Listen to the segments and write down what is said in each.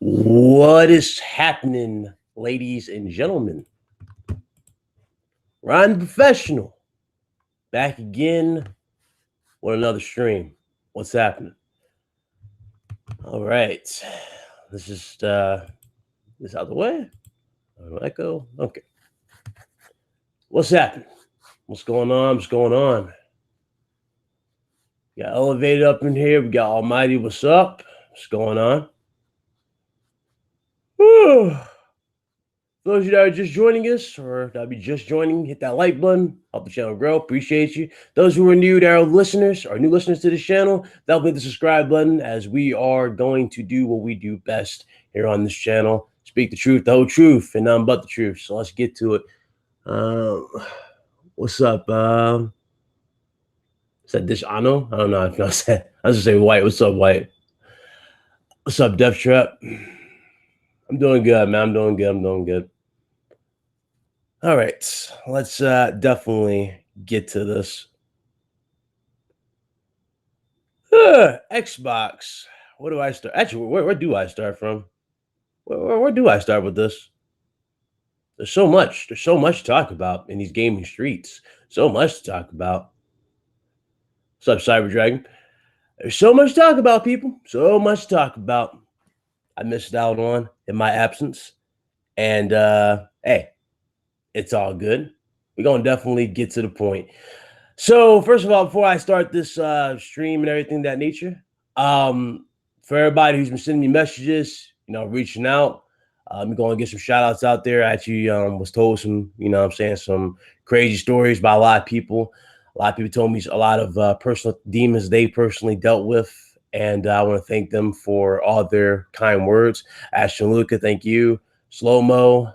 What is happening, ladies and gentlemen? Ryan the Professional back again with another stream. What's happening? All right, this is this out the way. Echo. Okay. What's happening? What's going on? What's going on? We got Elevated up in here. We got Almighty. What's up? What's going on? Whew. Those of you that are just joining us, or that'll be just joining, hit that like button, help the channel grow. Appreciate you. Those who are new, that are listeners, or new listeners to this channel, that'll hit the subscribe button, as we are going to do what we do best here on this channel: speak the truth, the whole truth, and nothing but the truth. So let's get to it. What's up? Is that Dishano? I don't know if I said. I was just say White. What's up, White? What's up, Death Trap? I'm doing good, man. I'm doing good. All right, let's definitely get to this. Xbox. Where do I start? Actually, where do I start from? Where do I start with this? There's so much. There's so much to talk about in these gaming streets. So much to talk about. What's up, Cyber Dragon? There's so much to talk about, people. So much to talk about. I missed out on in my absence. And hey, it's all good. We're going to definitely get to the point. So first of all, before I start this stream and everything of that nature, for everybody who's been sending me messages, reaching out, I'm going to get some shout outs out there. I actually was told some, some crazy stories by a lot of people. A lot of people told me a lot of personal demons they personally dealt with. And I want to thank them for all their kind words. Ashton Luca, thank you. Slow-mo,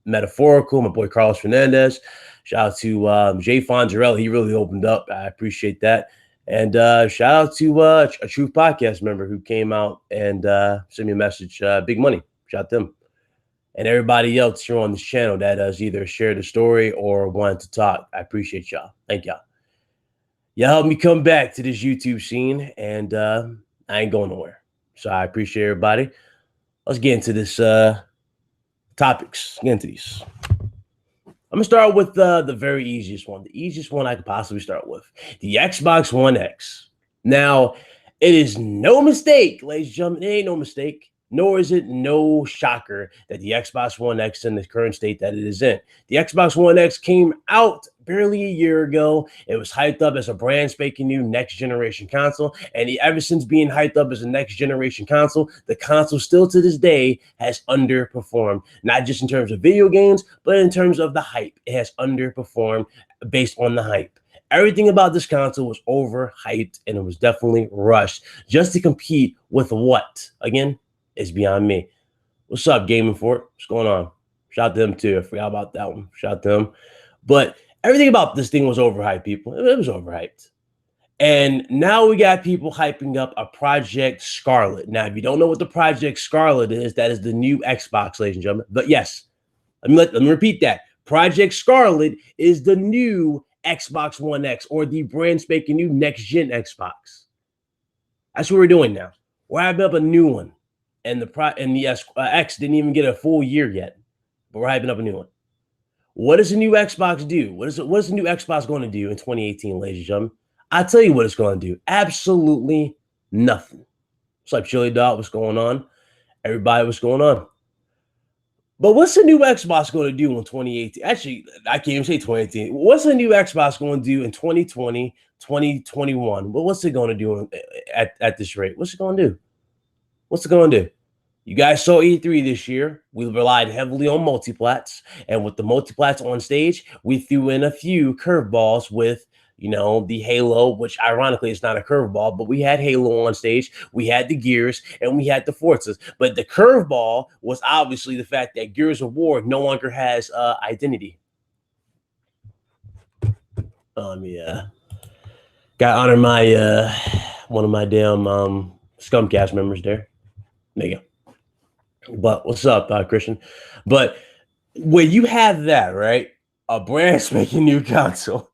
Metaphorical, my boy Carlos Fernandez. Shout out to Jay Fonzarelli. He really opened up. I appreciate that. And shout out to a Truth Podcast member who came out and sent me a message. Big Money. Shout out to them. And everybody else here on this channel that has either shared a story or wanted to talk. I appreciate y'all. Thank y'all. Y'all helped me come back to this YouTube scene, and I ain't going nowhere. So I appreciate everybody. Let's get into this topics. Get into these. I'm going to start with the very easiest one. The easiest one I could possibly start with. The Xbox One X. Now, it is no mistake, ladies and gentlemen. It ain't no mistake. Nor is it no shocker that the Xbox One X in the current state that it is in. The Xbox One X came out barely a year ago. It was hyped up as a brand spanking new next generation console. And ever since being hyped up as a next generation console, the console still to this day has underperformed. Not just in terms of video games, but in terms of the hype. It has underperformed based on the hype. Everything about this console was overhyped, and it was definitely rushed just to compete with what? Again, it's beyond me. What's up, Gaming Fort? What's going on? Shout out to them too. I forgot about that one. Shout out to them. But everything about this thing was overhyped, people. It was overhyped. And now we got people hyping up a Project Scarlett. Now, if you don't know what the Project Scarlett is, that is the new Xbox, ladies and gentlemen. But yes, let me repeat that. Project Scarlett is the new Xbox One X, or the brand spanking new next-gen Xbox. That's what we're doing now. We're hyping up a new one. And the X didn't even get a full year yet, but we're hyping up a new one. What does the new Xbox do? What is the new Xbox going to do in 2018, ladies and gentlemen? I'll tell you what it's going to do. Absolutely nothing. What's up, Chili Dot? What's going on? Everybody, what's going on? But what's the new Xbox going to do in 2018? Actually, I can't even say 2018. What's the new Xbox going to do in 2020, 2021? Well, what's it going to do at this rate? What's it going to do? What's it going to do? You guys saw E3 this year. We relied heavily on multiplats. And with the multiplats on stage, we threw in a few curveballs with, the Halo, which ironically is not a curveball, but we had Halo on stage. We had the Gears and we had the Forzas. But the curveball was obviously the fact that Gears of War no longer has identity. Yeah. Got to honor my one of my damn Scumcast members there. There you go. But what's up, Christian? But when you have that, right, a brand spanking new console,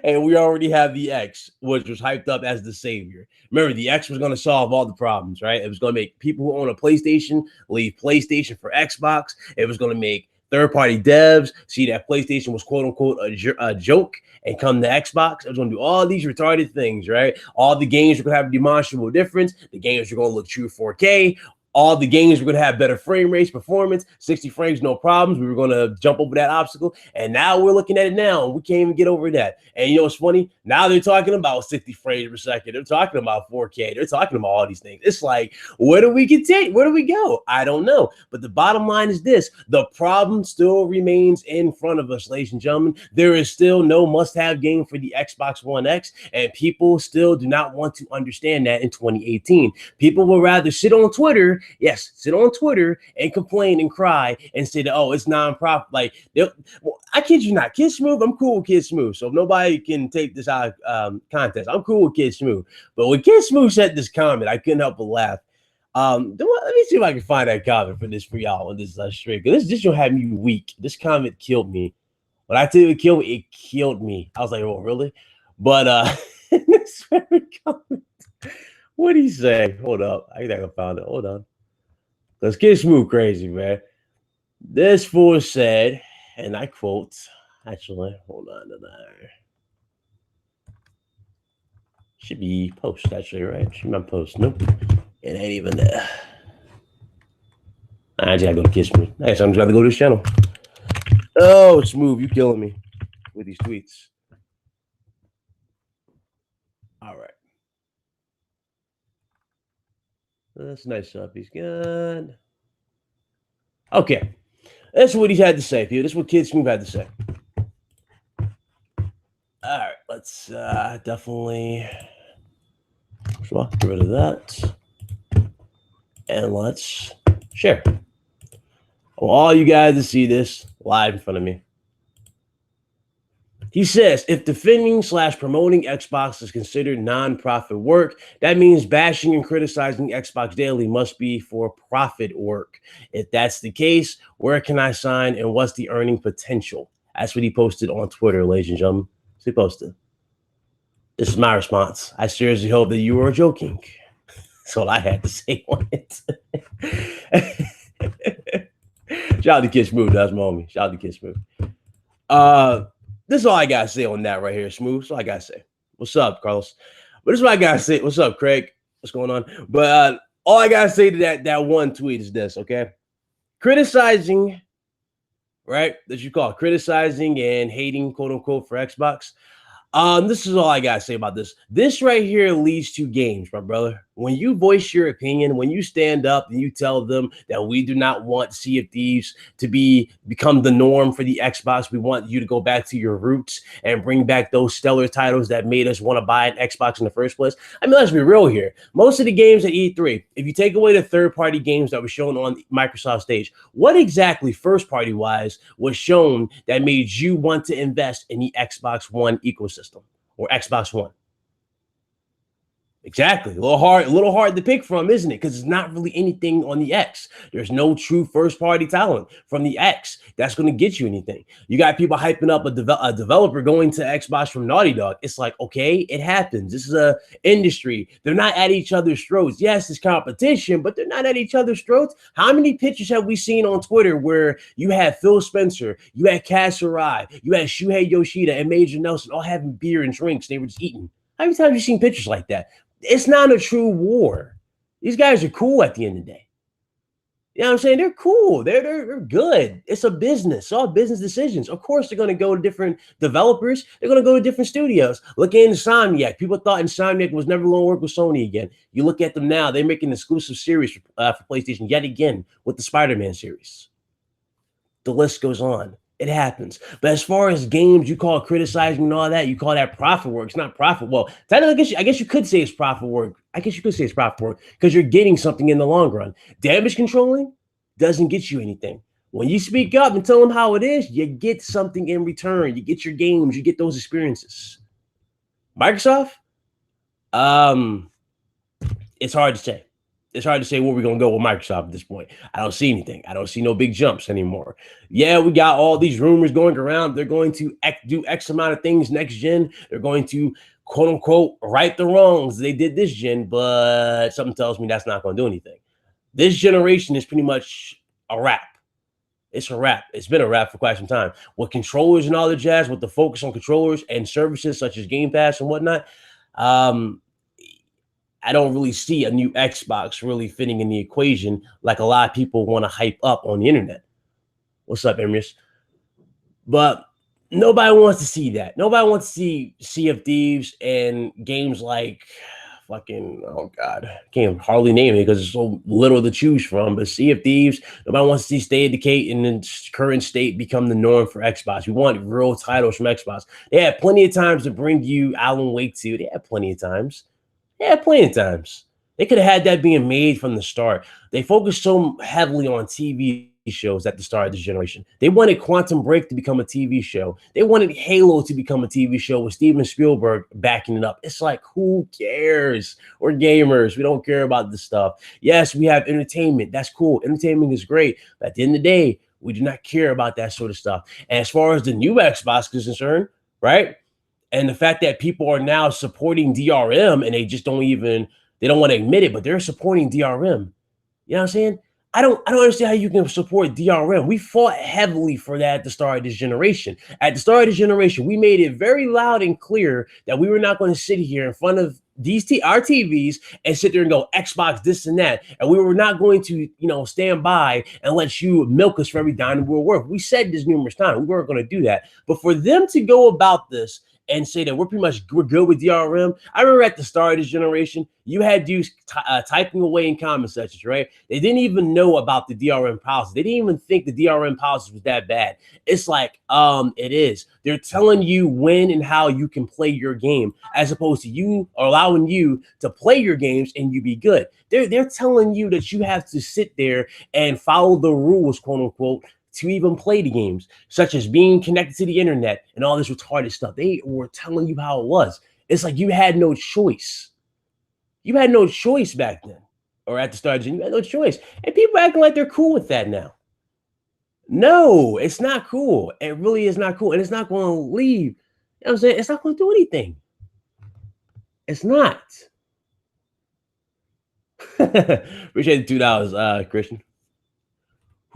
And we already have the X, which was hyped up as the savior. Remember, the X was going to solve all the problems, right? It was going to make people who own a PlayStation leave PlayStation for Xbox. It was going to make third-party devs see that PlayStation was quote-unquote a joke and come to Xbox. It was going to do all these retarded things, right? All the games were going to have a demonstrable difference. The games were going to look true 4K. All the games were going to have better frame rates, performance, 60 frames, no problems. We were going to jump over that obstacle. And now we're looking at it now, and we can't even get over that. And you know what's funny? Now they're talking about 60 frames per second. They're talking about 4K. They're talking about all these things. It's like, where do we continue? Where do we go? I don't know. But the bottom line is this. The problem still remains in front of us, ladies and gentlemen. There is still no must-have game for the Xbox One X, and people still do not want to understand that in 2018. People will rather sit on Twitter. Yes, sit on Twitter and complain and cry and say that, oh, it's non-profit. Like, well, I kid you not, Kid Smooth, I'm cool with Kid Smooth. So if nobody can take this out of context, I'm cool with Kid Smooth. But when Kid Smooth said this comment, I couldn't help but laugh. Let me see if I can find that comment for y'all on this stream. Because this will have me weak. This comment killed me. When I tell you it killed me. I was like, oh, really? But this very comment, what did he say? Hold up. I think I found it. Hold on. Let's get Smooth crazy, man. This fool said, and I quote, actually, hold on to that. Should be post, actually, right? Should be my post. Nope. It ain't even there. I just gotta go to Kiss Smooth. I guess I'm just gonna go to his channel. Oh, Smooth, you killing me with these tweets. All right. That's nice up. He's good. Okay. That's what he had to say, people. This is what Kid Smooth had to say. All right. Let's definitely get rid of that. And let's share. I want all you guys to see this live in front of me. He says, if defending/promoting Xbox is considered non-profit work, that means bashing and criticizing Xbox daily must be for profit work. If that's the case, where can I sign and what's the earning potential? That's what he posted on Twitter, ladies and gentlemen. So he posted. This is my response. I seriously hope that you were joking. That's all I had to say on it. Shout out to Kid Smooth. That's my homie. Shout out to Kid Smooth. This is all I gotta say on that right here, Smooth. That's all I gotta say. What's up, Carlos? But this is what I gotta say. What's up, Craig? What's going on? But all I gotta say to that one tweet is this, okay? Criticizing, right? That you call it, criticizing and hating, quote unquote, for Xbox. This is all I gotta say about this. This right here leads to games, my brother. When you voice your opinion, when you stand up and you tell them that we do not want Sea of Thieves to become the norm for the Xbox, we want you to go back to your roots and bring back those stellar titles that made us want to buy an Xbox in the first place. I mean, let's be real here. Most of the games at E3, if you take away the third-party games that were shown on Microsoft stage, what exactly first-party wise was shown that made you want to invest in the Xbox One ecosystem? Or Xbox One. Exactly. A little hard to pick from, isn't it? Because it's not really anything on the X. There's no true first-party talent from the X that's going to get you anything. You got people hyping up a developer going to Xbox from Naughty Dog. It's like, okay, it happens. This is a industry. They're not at each other's throats. Yes, it's competition, but they're not at each other's throats. How many pictures have we seen on Twitter where you had Phil Spencer, you had Kaz Hirai, you had Shuhei Yoshida, and Major Nelson all having beer and drinks? They were just eating. How many times have you seen pictures like that? It's not a true war. These guys are cool at the end of the day. You know what I'm saying? They're cool. They're good. It's a business. It's all business decisions. Of course, they're going to go to different developers. They're going to go to different studios. Look at Insomniac. People thought Insomniac was never going to work with Sony again. You look at them now. They're making an exclusive series for PlayStation yet again with the Spider-Man series. The list goes on. It happens. But as far as games, you call criticizing and all that, you call that profit work. It's not profit. Well, technically, I guess you could say it's profit work. I guess you could say it's profit work because you're getting something in the long run. Damage controlling doesn't get you anything. When you speak up and tell them how it is, you get something in return. You get your games. You get those experiences. Microsoft, it's hard to say. it's hard to say where we're going to go with Microsoft at this point. I don't see anything. I don't see no big jumps anymore. Yeah, we got all these rumors going around. They're going to do X amount of things next gen. They're going to, quote unquote, right the wrongs they did this gen, but something tells me that's not going to do anything. This generation is pretty much a wrap. It's a wrap. It's been a wrap for quite some time. With controllers and all the jazz, with the focus on controllers and services such as Game Pass and whatnot, I don't really see a new Xbox really fitting in the equation like a lot of people want to hype up on the internet. What's up, Emrys? But nobody wants to see that. Nobody wants to see Sea of Thieves and games like fucking, oh God, I can't hardly name it because there's so little to choose from. But Sea of Thieves, nobody wants to see State of Decay in its current state become the norm for Xbox. We want real titles from Xbox. They had plenty of times to bring you Alan Wake 2. They had plenty of times. Yeah, plenty of times. They could have had that being made from the start. They focused so heavily on TV shows at the start of this generation. They wanted Quantum Break to become a TV show. They wanted Halo to become a TV show with Steven Spielberg backing it up. It's like, who cares? We're gamers. We don't care about this stuff. Yes, we have entertainment. That's cool. Entertainment is great. But at the end of the day, we do not care about that sort of stuff. And as far as the new Xbox is concerned, right? And the fact that people are now supporting DRM and they just don't want to admit it, but they're supporting DRM. You know what I'm saying? I don't understand how you can support DRM. We fought heavily for that at the start of this generation. At the start of this generation, we made it very loud and clear that we were not going to sit here in front of our TVs and sit there and go Xbox this and that, and we were not going to stand by and let you milk us for every dime we're worth. We said this numerous times. We weren't going to do that, but for them to go about this and say that we're good with DRM. I remember at the start of this generation, you had dudes typing away in comment sections, right? They didn't even know about the DRM policy. They didn't even think the DRM policy was that bad. It's like, it is. They're telling you when and how you can play your game, as opposed to you allowing you to play your games and you be good. They're telling you that you have to sit there and follow the rules, quote unquote, to even play the games, such as being connected to the internet and all this retarded stuff. They were telling you how it was. It's like you had no choice. You had no choice back then, or at the start, you had no choice. And people acting like they're cool with that now. No, it's not cool. It really is not cool. And it's not going to leave. You know what I'm saying? It's not going to do anything. It's not. Appreciate the $2, Christian.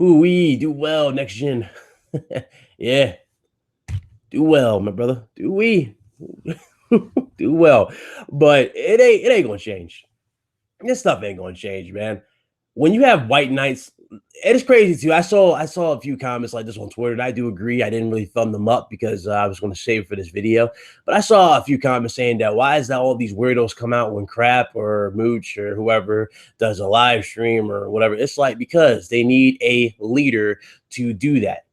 We do well next gen. Yeah. Do well, my brother. Do we? Do well. But it ain't gonna change. This stuff ain't gonna change, man. When you have white knights, it is crazy too. I saw a few comments like this on Twitter, and I do agree. I didn't really thumb them up because I was going to save it for this video. But I saw a few comments saying that why is that all these weirdos come out when Crap or Mooch or whoever does a live stream or whatever? It's like because they need a leader to do that.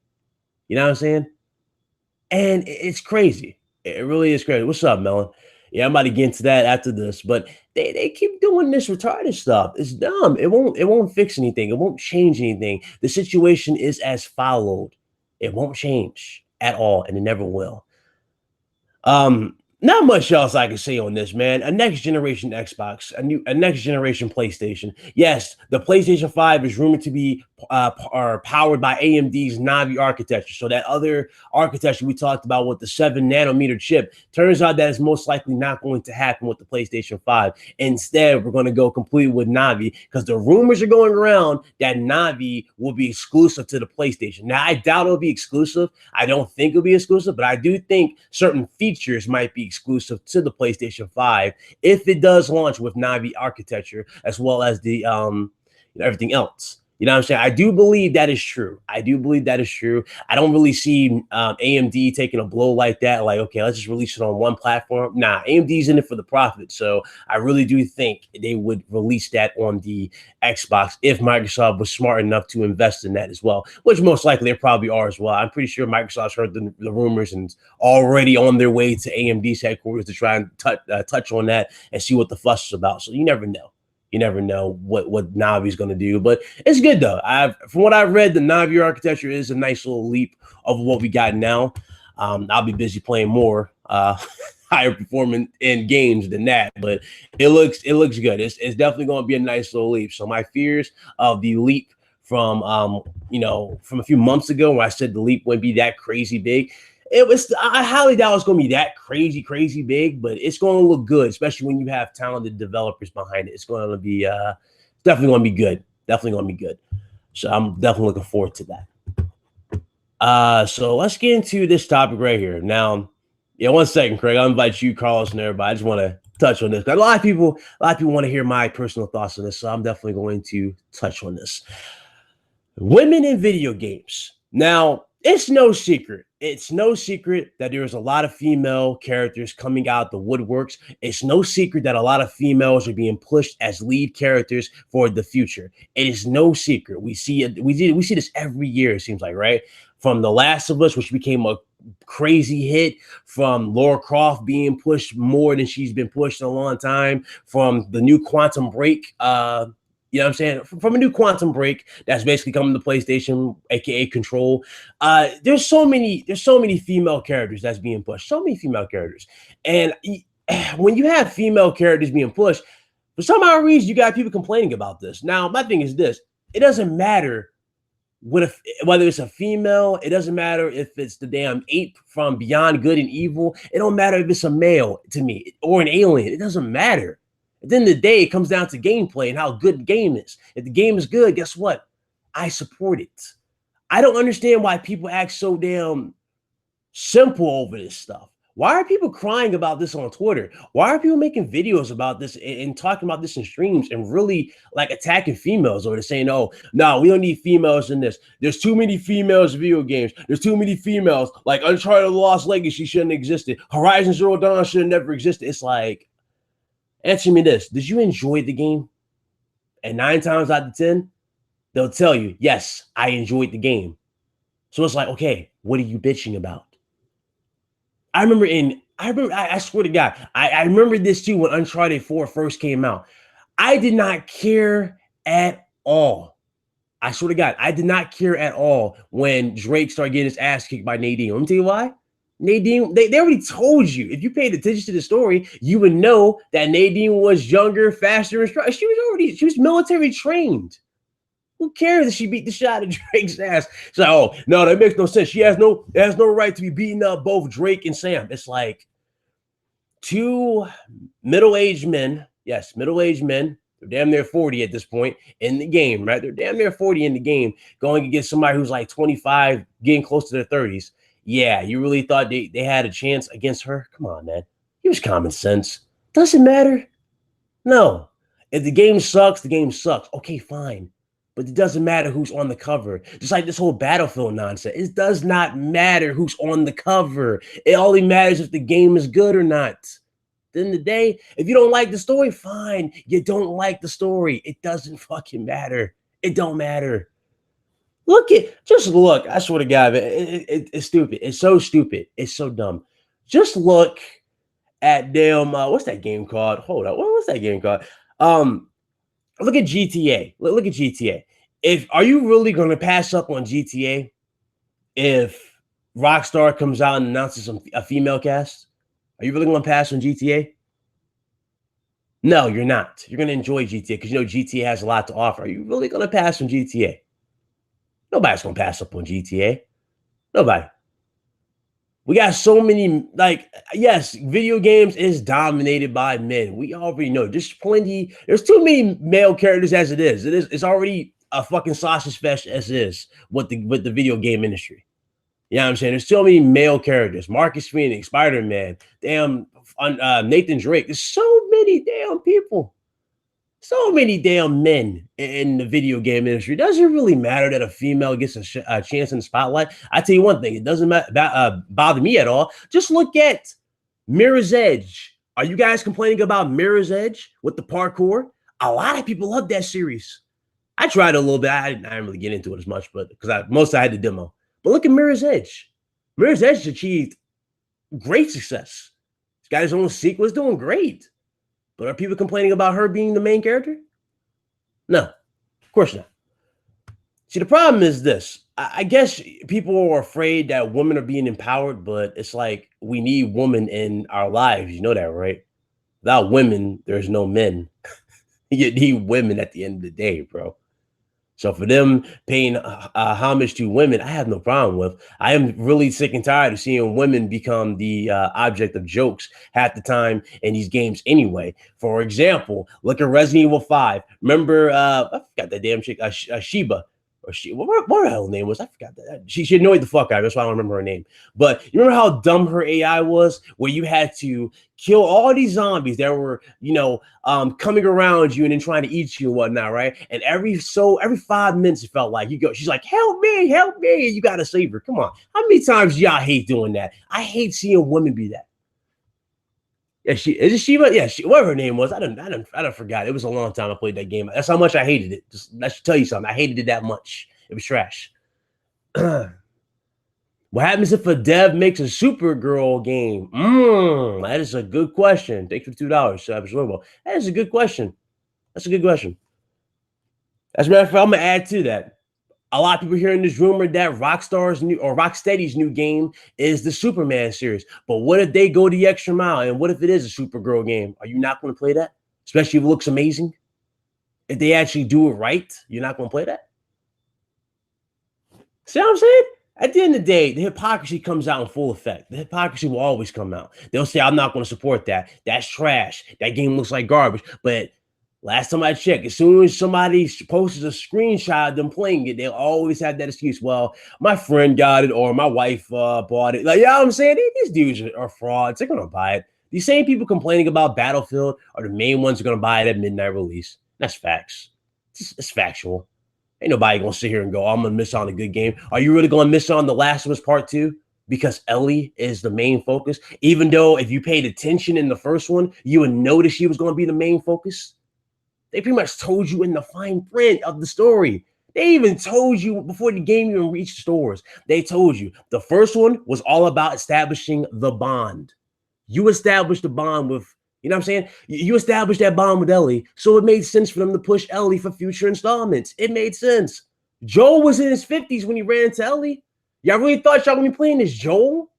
You know what I'm saying? And it's crazy. It really is crazy. What's up, Melon? Yeah, I'm about to get into that after this, but they keep doing this retarded stuff. It's dumb. It won't fix anything. It won't change anything. The situation is as followed. It won't change at all, and it never will. Not much else I can say on this, man. A next generation Xbox, a next generation PlayStation. Yes, the PlayStation 5 is rumored to be powered by AMD's Navi architecture. So that other architecture we talked about with the 7-nanometer chip, turns out that is most likely not going to happen with the PlayStation 5. Instead, we're going to go completely with Navi because the rumors are going around that Navi will be exclusive to the PlayStation. Now, I doubt it'll be exclusive. I don't think it'll be exclusive, but I do think certain features might be exclusive to the PlayStation 5 if it does launch with Navi architecture as well as the everything else. You know what I'm saying? I do believe that is true. I do believe that is true. I don't really see AMD taking a blow like that. Like, okay, let's just release it on one platform. Nah, AMD's in it for the profit. So I really do think they would release that on the Xbox if Microsoft was smart enough to invest in that as well, which most likely they probably are as well. I'm pretty sure Microsoft's heard the rumors and is already on their way to AMD's headquarters to try and touch on that and see what the fuss is about. So you never know. You never know what Navi's going to do, but it's good though. From what I've read, the Navi architecture is a nice little leap of what we got now. I'll be busy playing more higher performing in games than that, but it looks good. It's definitely going to be a nice little leap. So my fears of the leap from from a few months ago, where I said the leap wouldn't be that crazy big, I highly doubt it's going to be that crazy big, but it's going to look good, especially when you have talented developers behind it. It's going to be definitely going to be good. Definitely going to be good. So I'm definitely looking forward to that. So let's get into this topic right here. Now, yeah, 1 second, Craig. I'll invite you, Carlos, and everybody. I just want to touch on this. A lot of people want to hear my personal thoughts on this, so I'm definitely going to touch on this. Women in video games. Now, it's no secret. It's no secret that there's a lot of female characters coming out the woodworks. It's no secret that a lot of females are being pushed as lead characters for the future. It is no secret. We see it. We see this every year. It seems like, right? From The Last of Us, which became a crazy hit, from Lara Croft being pushed more than she's been pushed in a long time, from the new Quantum Break. You know what I'm saying? From a new Quantum Break that's basically coming to PlayStation, aka Control. There's so many female characters that's being pushed. So many female characters. And when you have female characters being pushed, for some odd reason, you got people complaining about this. Now, my thing is this: it doesn't matter whether it's a female, it doesn't matter if it's the damn ape from Beyond Good and Evil. It don't matter if it's a male to me or an alien. It doesn't matter. At the end of the day, it comes down to gameplay and how good the game is. If the game is good, guess what? I support it. I don't understand why people act so damn simple over this stuff. Why are people crying about this on Twitter? Why are people making videos about this and talking about this in streams and really like attacking females, or they're saying, oh, no, we don't need females in this. There's too many females in video games. There's too many females. Like Uncharted Lost Legacy shouldn't have existed. Horizon Zero Dawn should have never existed. It's like, answer me this. Did you enjoy the game? And 9 times out of 10, they'll tell you, yes, I enjoyed the game. So it's like, okay, what are you bitching about? I swear to God, I remember this too when Uncharted 4 first came out. I did not care at all. I swear to God, I did not care at all when Drake started getting his ass kicked by Nadine. Let me tell you why. Nadine, they already told you. If you paid attention to the story, you would know that Nadine was younger, faster, and stronger. She was military trained. Who cares if she beat the shit out of Drake's ass? It's like, oh, no, that makes no sense. It has no right to be beating up both Drake and Sam. It's like 2 middle-aged men. Yes, middle-aged men. They're damn near 40 at this point in the game, right? They're damn near 40 in the game, going against somebody who's like 25, getting close to their 30s. Yeah, you really thought they had a chance against her? Come on, man. Use common sense. Doesn't matter. No. If the game sucks, the game sucks. Okay, fine. But it doesn't matter who's on the cover. Just like this whole Battlefield nonsense. It does not matter who's on the cover. It only matters if the game is good or not. At the end of the day, if you don't like the story, fine. You don't like the story. It doesn't fucking matter. It don't matter. Just look. I swear to God, it's stupid. It's so stupid. It's so dumb. Just look at damn, what's that game called? Hold up. What's that game called? Look at GTA. Look at GTA. Are you really going to pass up on GTA if Rockstar comes out and announces a female cast? Are you really going to pass on GTA? No, you're not. You're going to enjoy GTA because you know GTA has a lot to offer. Are you really going to pass on GTA? Nobody's going to pass up on GTA. Nobody. We got so many, like, yes, video games is dominated by men. We already know. There's too many male characters as it is. It's already a fucking sausage fest as is with the video game industry. You know what I'm saying? There's so many male characters. Marcus Phoenix, Spider-Man, damn Nathan Drake. There's so many damn people. So many damn men in the video game industry. Does it really matter that a female gets a chance in the spotlight? I tell you one thing, it doesn't bother me at all. Just look at Mirror's Edge. Are you guys complaining about Mirror's Edge with the parkour? A lot of people love that series. I tried a little bit. I didn't really get into it as much, but because I had the demo. But look at Mirror's Edge. Mirror's Edge achieved great success. It's got his own sequel. It's doing great. But are people complaining about her being the main character? No, of course not. See, the problem is this. I guess people are afraid that women are being empowered, but it's like we need women in our lives. You know that, right? Without women, there's no men. You need women at the end of the day, bro. So for them paying homage to women, I have no problem with. I am really sick and tired of seeing women become the object of jokes half the time in these games anyway. For example, look at Resident Evil 5. Remember, I forgot that damn chick, Sheba. Or what her hell name was? I forgot that. She annoyed the fuck out of me. That's why I don't remember her name. But you remember how dumb her AI was, where you had to kill all these zombies that were, coming around you and then trying to eat you and whatnot, right? And every 5 minutes it felt like she's like, help me, and you gotta save her. Come on. How many times y'all hate doing that? I hate seeing women be that. Yeah, is it Shiva? Yeah, whatever her name was. I don't forgot. It was a long time I played that game. That's how much I hated it. That should tell you something. I hated it that much. It was trash. What happens if a dev makes a Supergirl game? That is a good question. Thanks for $2. That is a good question. That's a good question. As a matter of fact, I'm gonna add to that. A lot of people hearing this rumor that Rocksteady's new game is the Superman series. But what if they go the extra mile? And what if it is a Supergirl game? Are you not going to play that? Especially if it looks amazing? If they actually do it right, you're not going to play that? See what I'm saying? At the end of the day, the hypocrisy comes out in full effect. The hypocrisy will always come out. They'll say, I'm not going to support that. That's trash. That game looks like garbage. But last time I checked, as soon as somebody posts a screenshot of them playing it, they'll always have that excuse. Well, my friend got it or my wife bought it. Like, you know what I'm saying? These dudes are frauds. They're going to buy it. These same people complaining about Battlefield are the main ones who are going to buy it at midnight release. That's facts. It's factual. Ain't nobody going to sit here and go, I'm going to miss on a good game. Are you really going to miss on The Last of Us Part 2? Because Ellie is the main focus? Even though if you paid attention in the first one, you would notice she was going to be the main focus? They pretty much told you in the fine print of the story. They even told you before the game even reached stores. They told you the first one was all about establishing the bond. You established the bond with, you know what I'm saying? You established that bond with Ellie. So it made sense for them to push Ellie for future installments. It made sense. Joel was in his 50s when he ran into Ellie. Y'all really thought y'all would be playing as Joel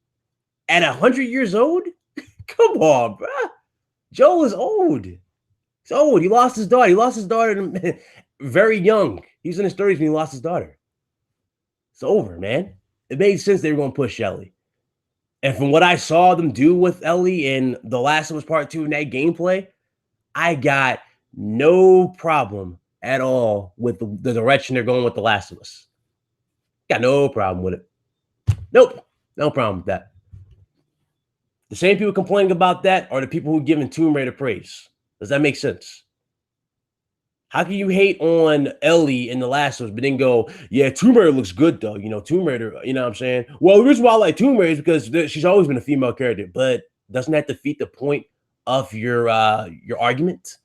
at 100 years old? Come on, bro. Joel is old. He's old. He lost his daughter. He lost his daughter very young. He was in his 30s when he lost his daughter. It's over, man. It made sense they were going to push Ellie. And from what I saw them do with Ellie in The Last of Us Part 2 in that gameplay, I got no problem at all with the direction they're going with The Last of Us. Got no problem with it. Nope. No problem with that. The same people complaining about that are the people who are giving Tomb Raider praise. Does that make sense? How can you hate on Ellie in The Last of Us, but then go, yeah, Tomb Raider looks good, though. Tomb Raider, you know what I'm saying? Well, the reason why I like Tomb Raider is because she's always been a female character, but doesn't that defeat the point of your argument?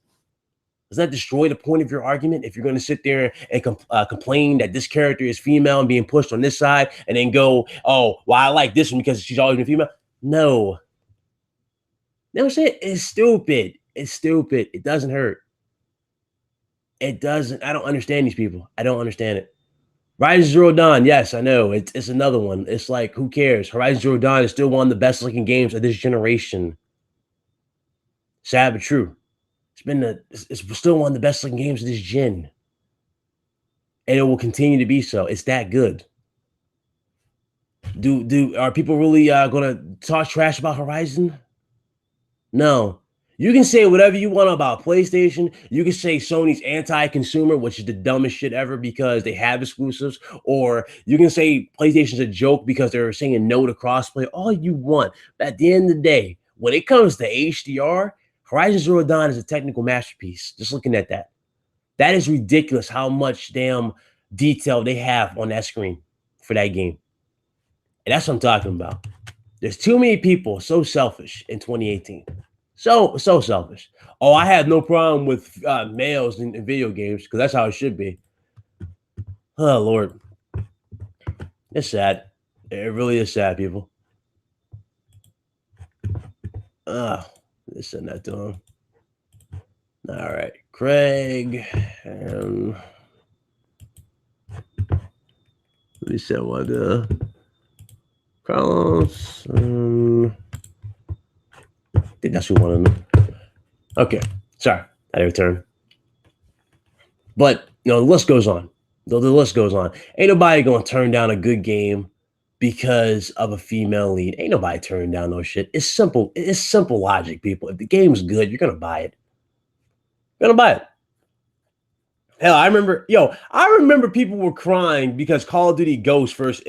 Does that destroy the point of your argument if you're going to sit there and complain that this character is female and being pushed on this side and then go, oh, well, I like this one because she's always been female? No. You know what I'm saying? It's stupid. It's stupid. It doesn't hurt. It doesn't. I don't understand these people. I don't understand it. Horizon Zero Dawn. Yes, I know. It's another one. It's like, who cares? Horizon Zero Dawn is still one of the best looking games of this generation. Sad but true. It's still one of the best looking games of this gen. And it will continue to be so. It's that good. Are people really gonna talk trash about Horizon? No. You can say whatever you want about PlayStation. You can say Sony's anti-consumer, which is the dumbest shit ever because they have exclusives. Or you can say PlayStation's a joke because they're saying no to crossplay. All you want. But at the end of the day, when it comes to HDR, Horizon Zero Dawn is a technical masterpiece. Just looking at that. That is ridiculous how much damn detail they have on that screen for that game. And that's what I'm talking about. There's too many people so selfish in 2018. So selfish. Oh, I have no problem with males in video games because that's how it should be. Oh, Lord. It's sad. It really is sad, people. Send that to him. All right. Craig. me send one to Carlos. I think that's who wanted them. Okay, sorry, I return. But the list goes on. The list goes on. Ain't nobody gonna turn down a good game because of a female lead. Ain't nobody turning down no shit. It's simple. It's simple logic, people. If the game's good, you're gonna buy it. You're gonna buy it. Hell, I remember people were crying because Call of Duty Ghost first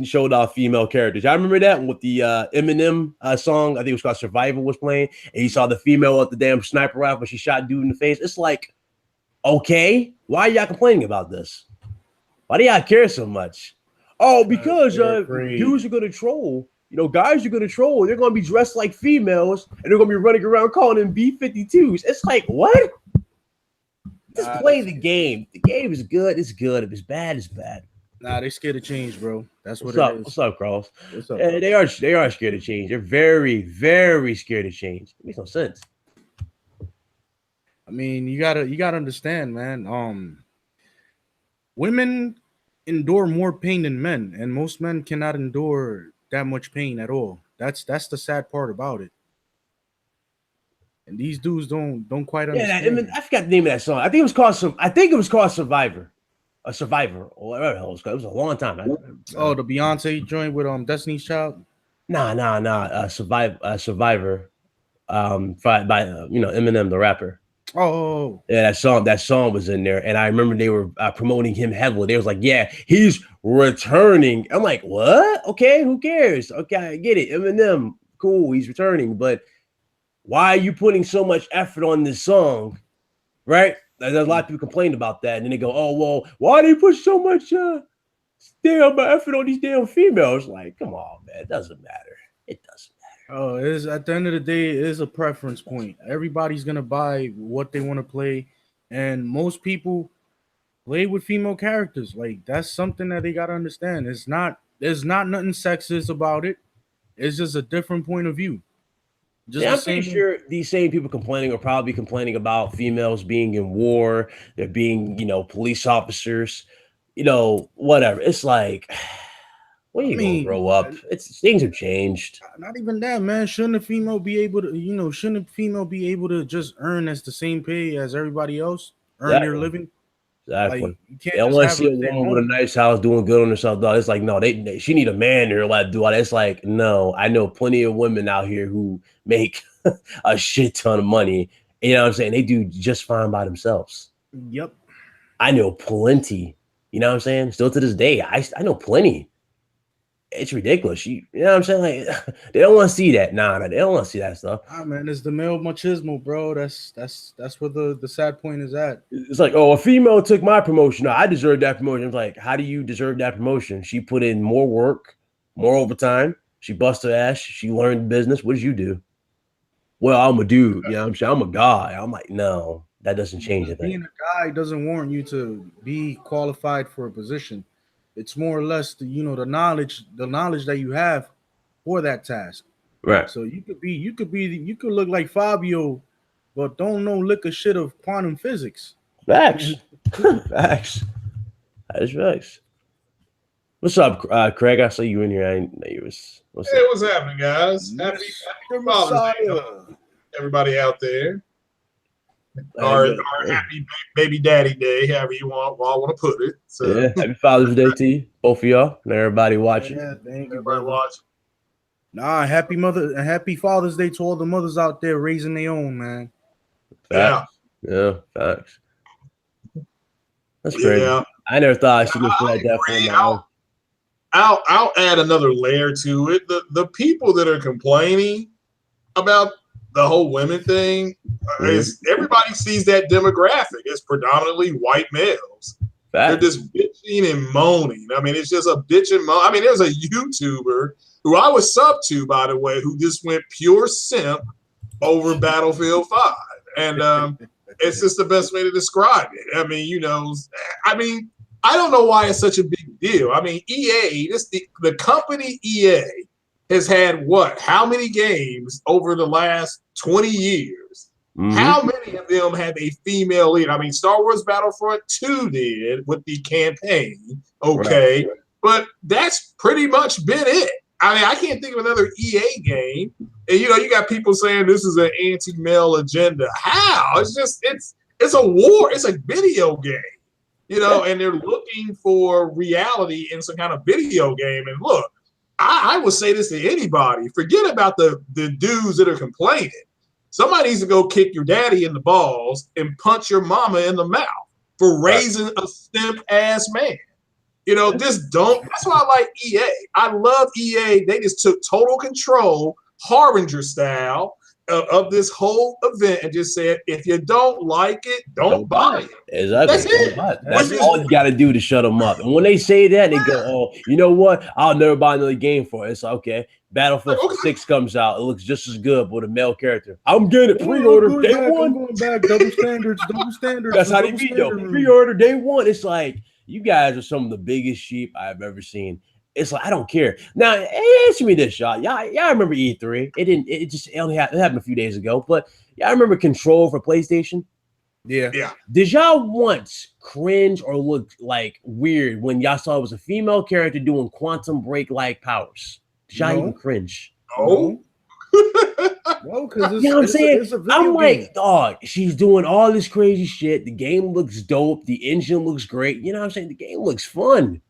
showed off female characters. I remember that with the Eminem song, I think it was called Survival, was playing, and you saw the female with the damn sniper rifle, she shot dude in the face. It's like, okay, why are y'all complaining about this? Why do y'all care so much? Oh, because dudes are gonna troll. Guys are gonna troll. They're gonna be dressed like females, and they're gonna be running around calling them B-52s. It's like, what? Just play the game. The game is good. It's good. If it's bad, it's bad. Nah, they scared of change, bro. That's what it is. What's up, Carlos? What's up? They are scared of change. They're very, very scared of change. It makes no sense. I mean, you gotta understand, man. Women endure more pain than men, and most men cannot endure that much pain at all. That's the sad part about it. And these dudes don't quite understand. Yeah, I forgot the name of that song. I think it was called Survivor. A Survivor, or whatever the hell it was called. It was a long time. Oh, the Beyonce joint with Destiny's Child? Nah. Survivor. By Eminem, the rapper. Oh. Yeah, that song was in there, and I remember they were promoting him heavily. They was like, "Yeah, he's returning." I'm like, "What? Okay, who cares? Okay, I get it. Eminem, cool, he's returning, but why are you putting so much effort on this song?" Right? There's a lot of people complain about that, and then they go, "Oh, well, why do you put so much damn effort on these damn females?" Like, come on, man, it doesn't matter. It doesn't matter. Oh, it is, at the end of the day, it is a preference point. Everybody's gonna buy what they want to play, and most people play with female characters. Like, that's something that they gotta understand. There's not nothing sexist about it. It's just a different point of view. I'm pretty sure these same people complaining are probably complaining about females being in war, they're being, police officers, whatever. It's like, when you gonna grow up? Things have changed. Not even that, man. Shouldn't a female be able to just earn as the same pay as everybody else? Earn their living? Exactly. Like, they don't want to see a woman with a nice house doing good on herself. Though. It's like, no, she need a man in her life to do all that. It's like, no, I know plenty of women out here who make a shit ton of money. You know what I'm saying? They do just fine by themselves. Yep. I know plenty. You know what I'm saying? Still to this day, I know plenty. It's ridiculous. You know what I'm saying? Like, they don't want to see that. Nah, they don't want to see that stuff. Man, it's the male machismo, bro. That's where the sad point is at. It's like, oh, a female took my promotion. No, I deserve that promotion. It's like, how do you deserve that promotion? She put in more work, more overtime. She busted her ass. She learned business. What did you do? Well, I'm a dude. You know what I'm saying? I'm a guy. I'm like, no, that doesn't change anything. Being a guy doesn't warrant you to be qualified for a position. It's more or less the knowledge that you have for that task. Right. So you could look like Fabio, but don't know lick a shit of quantum physics. Facts. Facts. That is facts. What's up, Craig? I saw you in here. I didn't know you was. What's happening, guys? Happy Father's Day, everybody out there. Or happy baby daddy day, however you all want to put it. So yeah, happy Father's Day to you, both of y'all, and everybody watching. Yeah, thank you, everybody watching. Nah, happy Father's Day to all the mothers out there raising their own, man. Facts. Yeah, facts. That's crazy. Yeah. I never thought I should have like that for my own. I'll add another layer to it. The people that are complaining about the whole women thing is everybody sees that demographic. It's predominantly white males. They're just bitching and moaning. I mean, it's just a bitch and moan. I mean, there's a YouTuber who I was sub to, by the way, who just went pure simp over Battlefield 5. And it's just the best way to describe it. I mean, I don't know why it's such a big deal. I mean, EA, the company EA has had how many games over the last 20 years? Mm-hmm. How many of them have a female lead? I mean, Star Wars Battlefront 2 did with the campaign. Okay. Right. but that's pretty much been it. I mean, I can't think of another EA game. And you got people saying this is an anti-male agenda. How? It's a war. It's a video game. And they're looking for reality in some kind of video game. And look, I would say this to anybody. Forget about the dudes that are complaining. Somebody needs to go kick your daddy in the balls and punch your mama in the mouth for raising a simp-ass man. That's why I like EA. I love EA. They just took total control, Harbinger style, of this whole event and just said, if you don't like it, don't buy it. Exactly. That's it. That's all you got to do to shut them up. And when they say that, they go, oh, you know what? I'll never buy another game for it. It's like, okay. Battlefield 6 comes out. It looks just as good with a male character. I'm getting it pre-order day one. I'm going back. Double standards. That's how they beat though. Pre-order day one. It's like, you guys are some of the biggest sheep I've ever seen. It's like, I don't care. Now, answer me this, y'all. Y'all remember E3? It happened a few days ago, but y'all remember Control for PlayStation? Yeah. Did y'all once cringe or look like weird when y'all saw it was a female character doing Quantum Break-like powers? Did y'all even cringe? No. No, because you know what I'm saying? It's a video I'm game. like, dog, she's doing all this crazy shit. The game looks dope. The engine looks great. You know what I'm saying? The game looks fun.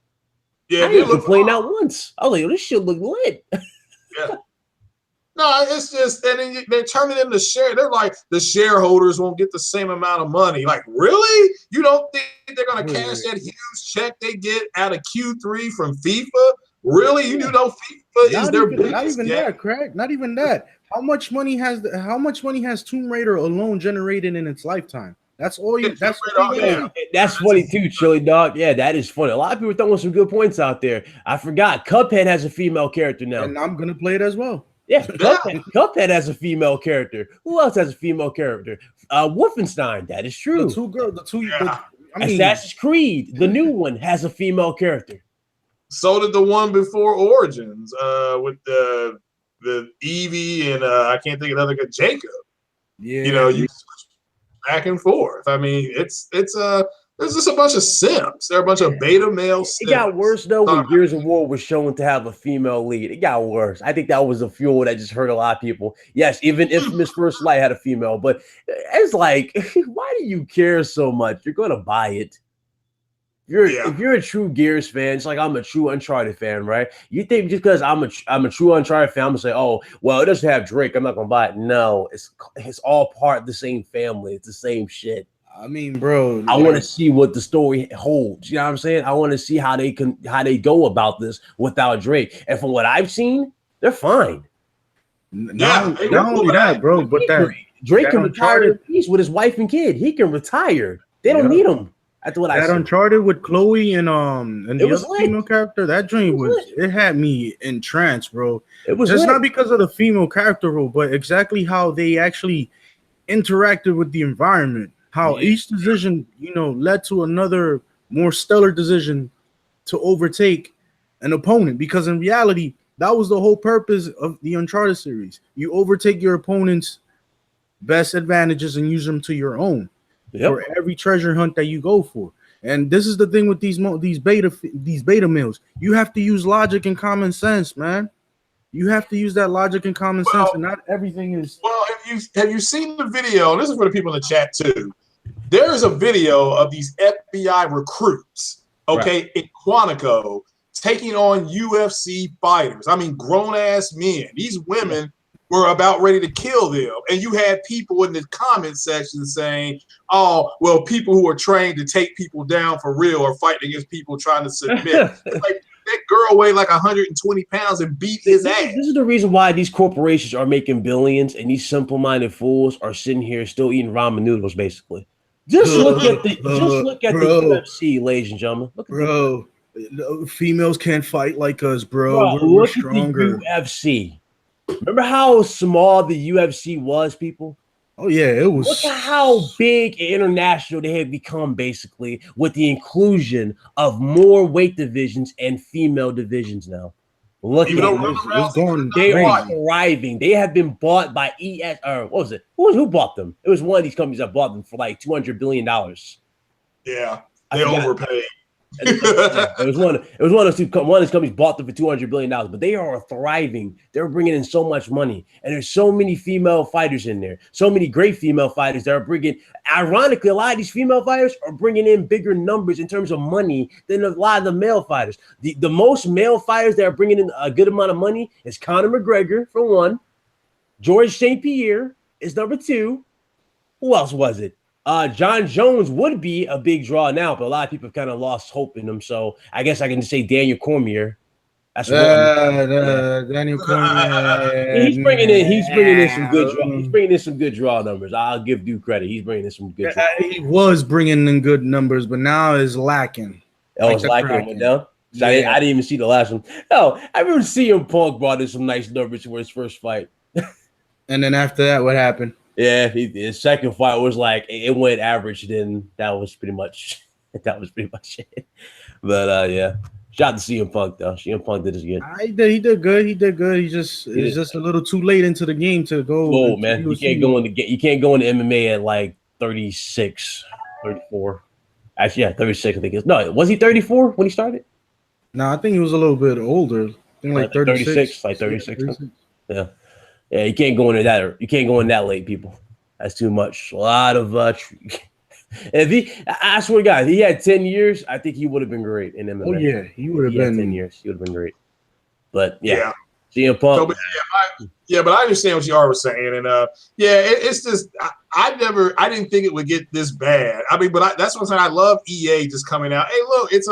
Yeah, I didn't complain not once. I was like, this shit look lit. Yeah. No, it's just, and then they turn it into share. They're like, the shareholders won't get the same amount of money. Like, really? You don't think they're going to cash that huge check they get out of Q3 from FIFA? Really? You do know FIFA is their biggest? Not even that, Craig. Not even that. How much money has Tomb Raider alone generated in its lifetime? That's all you. That's funny too, Chili Dog. Yeah, that is funny. A lot of people are throwing some good points out there. I forgot. Cuphead has a female character now, and I'm gonna play it as well. Yeah, Cuphead has a female character. Who else has a female character? Wolfenstein. That is true. Assassin's Creed, the new one, has a female character. So did the one before Origins, with the Evie and I can't think of another guy, Jacob. Yeah, you switch back and forth. I mean, it's there's just a bunch of simps. There are a bunch of beta male simps. It got worse though when Gears of War was shown to have a female lead. It got worse. I think that was a fuel that just hurt a lot of people. Yes, even Infamous First Light had a female, but it's like, why do you care so much? You're gonna buy it. If you're a true Gears fan, it's like I'm a true Uncharted fan, right? You think just because I'm a true Uncharted fan, I'm gonna say, oh, well, it doesn't have Drake, I'm not gonna buy it. No, it's all part of the same family. It's the same shit. I mean, bro, I want to see what the story holds. You know what I'm saying? I want to see how they go about this without Drake. And from what I've seen, they're fine. Not only that, bro, but Drake can retire in peace with his wife and kid. He can retire. They don't need him. That's what I said. Uncharted with Chloe and the other female character, that dream it had me entranced, bro. It was just not because of the female character role, but exactly how they actually interacted with the environment. How each decision, led to another more stellar decision to overtake an opponent. Because in reality, that was the whole purpose of the Uncharted series. You overtake your opponent's best advantages and use them to your own. For every treasure hunt that you go for. And this is the thing with these beta males. You have to use logic and common sense, man. You have to use that logic and common sense, and not everything is. Well, have you seen the video? This is for the people in the chat too. There is a video of these FBI recruits, in Quantico, taking on UFC fighters. I mean, grown ass men. These women were about ready to kill them. And you had people in the comment section saying, oh, well, people who are trained to take people down for real are fighting against people trying to submit. Like, that girl weighed like 120 pounds and beat his ass. This is the reason why these corporations are making billions and these simple-minded fools are sitting here still eating ramen noodles, basically. Just look at the UFC, ladies and gentlemen. Females can't fight like us, bro. We're stronger. At the UFC. Remember how small the UFC was, people? Oh, yeah, it was. Look at how big and international they have become, basically, with the inclusion of more weight divisions and female divisions now. Look at it. They are thriving. They have been bought by ES, or what was it? Who bought them? It was one of these companies that bought them for like $200 billion. Yeah, they overpaid. It was one. It was one of those two. One of those companies bought them for $200 billion, but they are thriving. They're bringing in so much money, and there's so many female fighters in there. So many great female fighters that are bringing. Ironically, a lot of these female fighters are bringing in bigger numbers in terms of money than a lot of the male fighters. The most male fighters that are bringing in a good amount of money is Conor McGregor for one. George St. Pierre is number two. Who else was it? John Jones would be a big draw now, but a lot of people have kind of lost hope in him. So I guess I can just say Daniel Cormier. That's Daniel Cormier. He's bringing in some good draw. He's bringing in some good draw numbers. I'll give due credit. He's bringing in some good. He was bringing in good numbers, but now is lacking. Oh, it's lacking. Went down. So I didn't even see the last one. No, I remember CM Punk brought in some nice numbers for his first fight. And then after that, what happened? Yeah, his second fight was like it went average. Then that was pretty much it. But yeah, shout out to CM Punk though. CM Punk did his good. He did good. He's just a little too late into the game to go. Oh man, you can't go into MMA at like 36, 34. Actually, yeah, 36. I think it's no. Was he 34 when he started? No, I think he was a little bit older. I think like 36. Like 36. Yeah. Yeah, you can't go into that. Or you can't go in that late, people. That's too much. A lot of I swear to God, if he had 10 years, I think he would have been great in MMA. Oh yeah, he would have been 10 years. He would have been great. But yeah. CM Punk. So, but I understand what you are saying, and it's just I didn't think it would get this bad. I mean, but that's what I'm saying. I love EA just coming out. Hey, look, it's.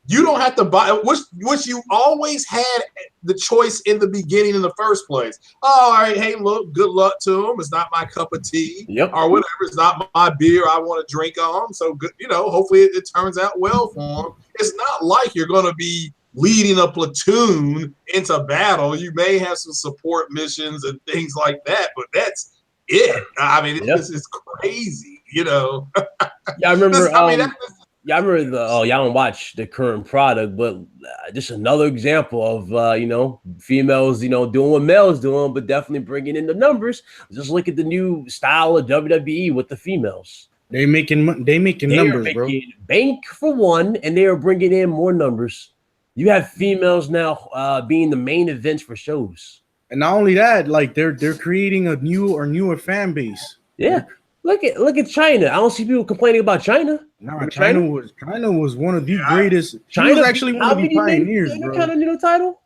You don't have to buy, which you always had the choice in the beginning in the first place. Oh, all right, hey, look, good luck to him. It's not my cup of tea, or whatever. It's not my beer I want to drink on. So, good, hopefully it turns out well for him. It's not like you're going to be leading a platoon into battle. You may have some support missions and things like that, but that's it. I mean, it's crazy, Yeah, I remember. I remember y'all don't watch the current product, but just another example of females doing what males doing, but definitely bringing in the numbers. Just look at the new style of WWE with the females. They making numbers, bro. Bank for one, and they are bringing in more numbers. You have females now being the main events for shows, and not only that, like they're creating a newer fan base. Yeah. Look at China. I don't see people complaining about China. No, China was one of the greatest. China was actually one of the pioneers, bro. Kind of title.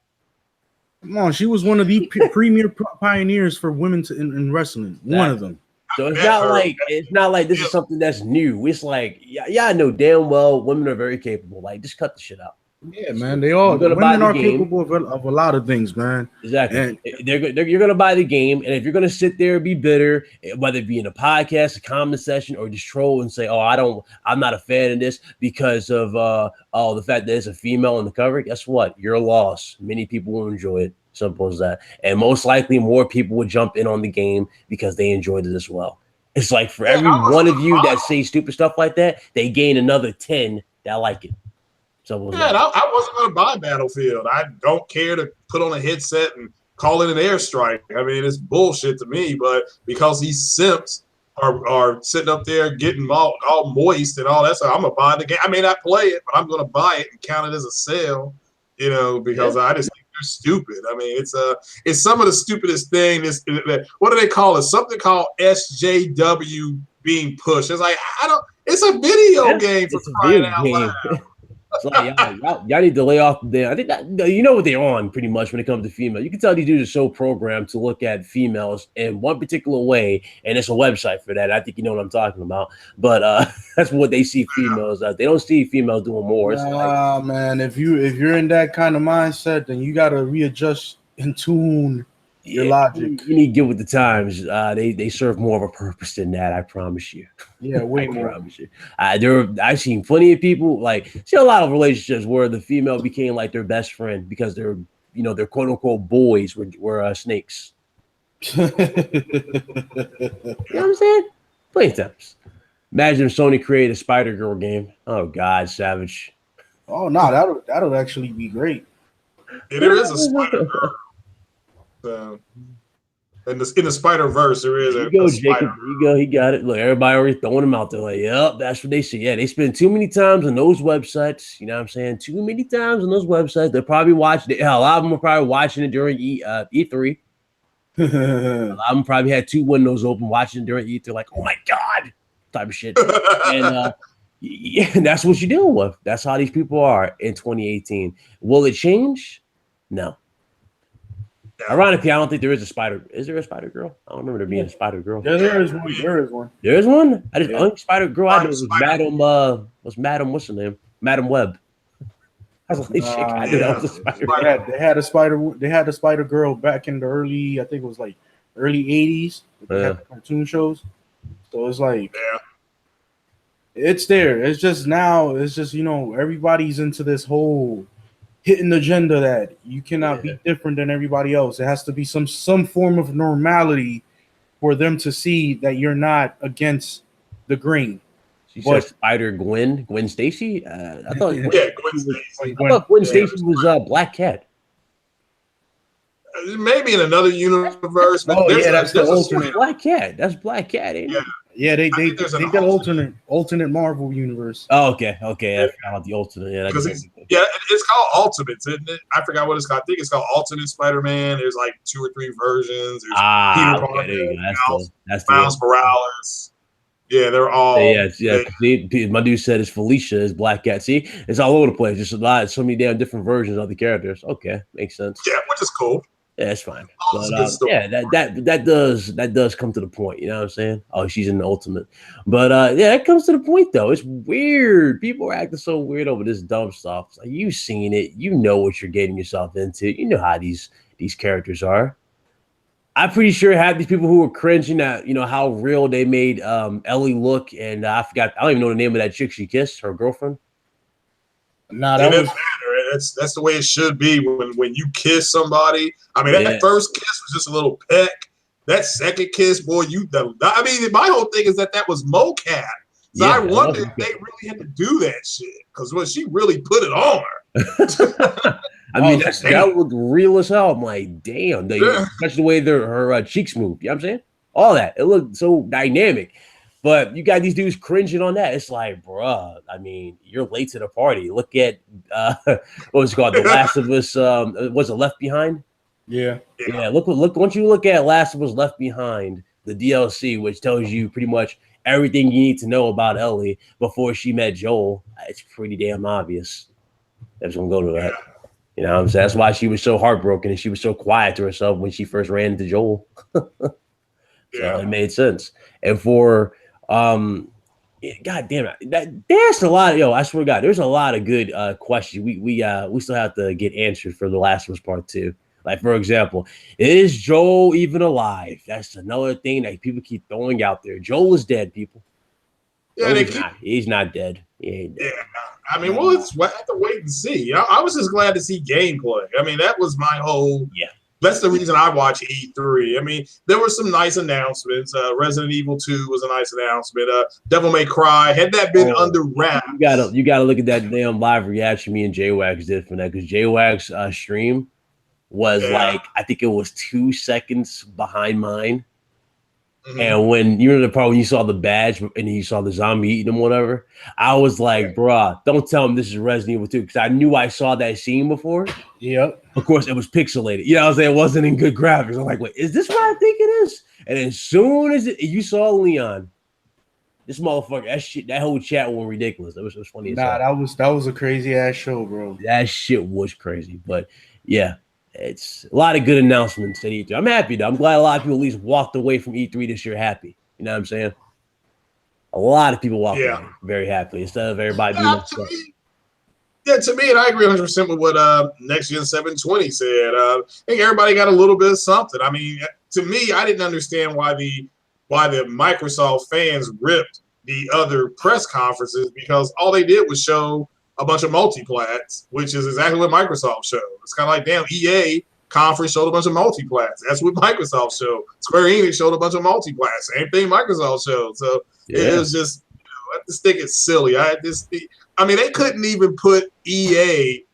Come on, she was one of the premier pioneers for women in wrestling. One of them. So it's not like this is something that's new. It's like I know damn well women are very capable. Like just cut the shit out. Yeah, man. Women are capable of a lot of things, man. Exactly. And you're going to buy the game, and if you're going to sit there and be bitter, whether it be in a podcast, a comment section, or just troll and say, "Oh, I'm not a fan of this because of the fact that it's a female on the cover," guess what? You're lost. Many people will enjoy it. Simple as that. And most likely, more people would jump in on the game because they enjoyed it as well. It's like for every one of you that say stupid stuff like that, they gain another 10 that like it. I wasn't going to buy Battlefield. I don't care to put on a headset and call it an airstrike. I mean, it's bullshit to me, but because these simps are sitting up there getting all moist and all that stuff, I'm going to buy the game. I may not play it, but I'm going to buy it and count it as a sale, because I just think they're stupid. I mean, it's some of the stupidest thing. What do they call it? Something called SJW being pushed. It's like, it's a video game for crying out loud. It's like y'all need to lay off there. I think that what they're on pretty much when it comes to female. You can tell these dudes are so programmed to look at females in one particular way, and it's a website for that. I think you know what I'm talking about. But that's what they see females as. They don't see females doing more. It's man, if you're in that kind of mindset, then you gotta readjust and tune your logic. You need to get with the times. They serve more of a purpose than that. I promise you. Yeah, way more. Promise you. I've seen plenty of people see a lot of relationships where the female became like their best friend because their quote unquote boys were snakes. You know what I'm saying? Plenty of times. Imagine if Sony created a Spider-Girl game. Oh God, savage. Oh no, that'll actually be great. There is a Spider-Girl. So, in the Spider-Verse, there is There a you go, spider. Jacob. There you go. He got it. Look, everybody already throwing him out there. Like, yep, that's what they see. Yeah, they spend too many times on those websites. You know what I'm saying? Too many times on those websites. They're probably watching it. Hell, a lot of them are probably watching it during E3. A lot of them probably had two windows open watching it during E3. Like, oh my God, type of shit. And yeah, that's what you're dealing with. That's how these people are in 2018. Will it change? No. Ironically, I don't think there is a spider. Is there a Spider Girl? I don't remember there being a Spider Girl. There is one. There is one. There is one. I just Yeah. Spider Girl. I know it was Madam. What's her name? Madam Web. I was like, shit, I knew that was a Spider. They had a spider. They had a Spider Girl back in the early. I think it was like early '80s. They had the cartoon shows. So it's like, it's there. It's just now. It's just everybody's into this whole hidden agenda that you cannot be different than everybody else. It has to be some form of normality for them to see that you're not against the grain. She said Spider Gwen Stacy. I thought Gwen Stacy. I thought Gwen Stacy was Black Cat. Maybe in another universe. But that's the alternate Black Cat. That's Black Cat. Ain't it? Yeah, they got alternate Marvel universe. Oh, okay. I forgot about the alternate. Yeah, it's called Ultimates, isn't it? I forgot what it's called. I think it's called Ultimate Spider-Man. There's like 2 or 3 versions. There's Peter Parker, that's Miles Morales. Yeah, they're all. My dude said it's Felicia is Black Cat. See, it's all over the place. Just so many damn different versions of the characters. Okay, makes sense. Yeah, which is cool. Yeah, it's fine. But, that does come to the point. You know what I'm saying? Oh, she's in the Ultimate. But it comes to the point though. It's weird. People are acting so weird over this dumb stuff. It's like, you've seen it. You know what you're getting yourself into. You know how these characters are. I'm pretty sure half these people who were cringing at how real they made Ellie look, and I don't even know the name of that chick she kissed, her girlfriend. Nah, that was. That's the way it should be when you kiss somebody. I mean, that first kiss was just a little peck. That second kiss, boy, I mean, my whole thing is that was mocap. So I wonder if they really had to do that shit because she really put it on her. I mean, that looked real as hell. I'm like, damn, especially the way her cheeks move. You know what I'm saying? All that. It looked so dynamic. But you got these dudes cringing on that. It's like, bruh, I mean, you're late to the party. Look at what was it called? The Last of Us. Was it Left Behind? Yeah. Look. Once you look at Last of Us Left Behind, the DLC, which tells you pretty much everything you need to know about Ellie before she met Joel, it's pretty damn obvious. That's gonna go to that. You know what I'm saying? That's why she was so heartbroken and she was so quiet to herself when she first ran into Joel. So it made sense. And for God damn it, that's a lot. I swear to God, there's a lot of good questions we still have to get answered for The Last of Us Part 2. Like, for example, is Joel even alive? That's another thing that people keep throwing out there. Joel is dead, people. Yeah, he's not dead. He ain't dead. Yeah, I mean, we'll have to wait and see. I was just glad to see gameplay. I mean, that was my whole. Yeah. That's the reason I watch E3. I mean, there were some nice announcements. Resident Evil 2 was a nice announcement. Devil May Cry. Had that been under wraps. You gotta look at that damn live reaction me and J-Wax did from that, because J-Wax stream was like, I think it was 2 seconds behind mine. Mm-hmm. And when you were the part when you saw the badge and you saw the zombie eating them, whatever, I was like, bruh, don't tell him this is Resident Evil 2, because I knew I saw that scene before. Yep. Of course, it was pixelated. You know what I'm saying? It wasn't in good graphics. I'm like, wait, is this what I think it is? And as soon as you saw Leon, this motherfucker, that whole chat was ridiculous. It was funny as hell. That was a crazy ass show, bro. That shit was crazy. But yeah. It's a lot of good announcements at E3. I'm happy though. I'm glad a lot of people at least walked away from E3 this year happy. You know what I'm saying? A lot of people walked away very happily instead of everybody being upset. To me, and I agree 100% with what Next Gen 720 said. I think everybody got a little bit of something. I mean, to me, I didn't understand why the Microsoft fans ripped the other press conferences, because all they did was show a bunch of multiplats, which is exactly what Microsoft showed. It's kind of like, damn, EA conference showed a bunch of multiplats. That's what Microsoft showed. Square Enix showed a bunch of multiplats. Same thing Microsoft showed. So it was just, I just think it's silly. I mean, they couldn't even put EA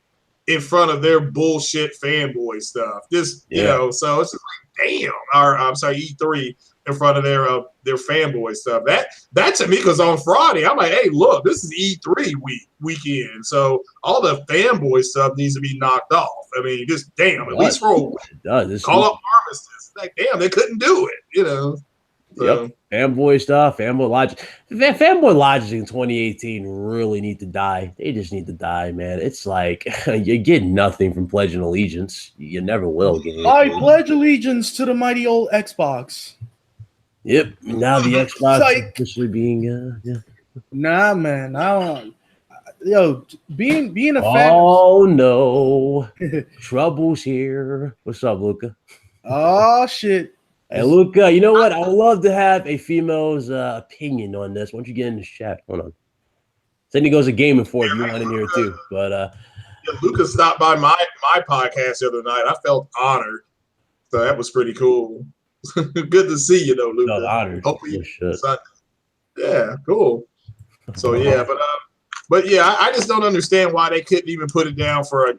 in front of their bullshit fanboy stuff. Just you know, so it's just like, damn. Or I'm sorry, E3 in front of their fanboy stuff. That to me, because on Friday I'm like, hey, look, this is E3 weekend, so all the fanboy stuff needs to be knocked off. I mean, just damn, at least for call up Armistice. Like, damn, they couldn't do it, you know. So. Yep, fanboy stuff, fanboy logic. Fanboy logic in 2018 really need to die. They just need to die, man. It's like you get nothing from pledging allegiance. You never will get anything. I pledge allegiance to the mighty old Xbox. Yep. Now the Xbox is officially being Nah, man. I don't. Yo, being a fan. Oh no, trouble's here. What's up, Luca? Oh shit. Hey, Luca, you know what? I would love to have a female's opinion on this. Why don't you get in the chat? Hold on. Then he goes a gaming for if you want in here too. But Luca stopped by my podcast the other night. I felt honored. So that was pretty cool. Good to see you though, Luca. No, honored. Hopefully yeah, cool. So yeah, but yeah, I just don't understand why they couldn't even put it down for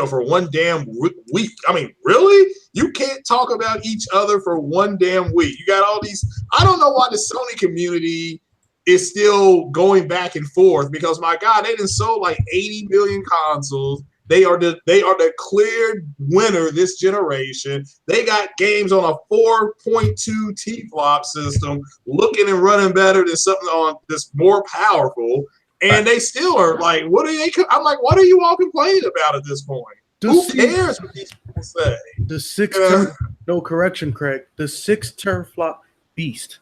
for one damn week. I mean, really? You can't talk about each other for one damn week. You got all these. I don't know why the Sony community is still going back and forth, because my God, they done sold like 80 million consoles. They are the clear winner this generation. They got games on a 4.2 T-flop system, looking and running better than something on that's more powerful. And they still are like, what are they? I'm like, what are you all complaining about at this point? Who cares what these people say? The six no correction, Craig. The 6 teraflop beast.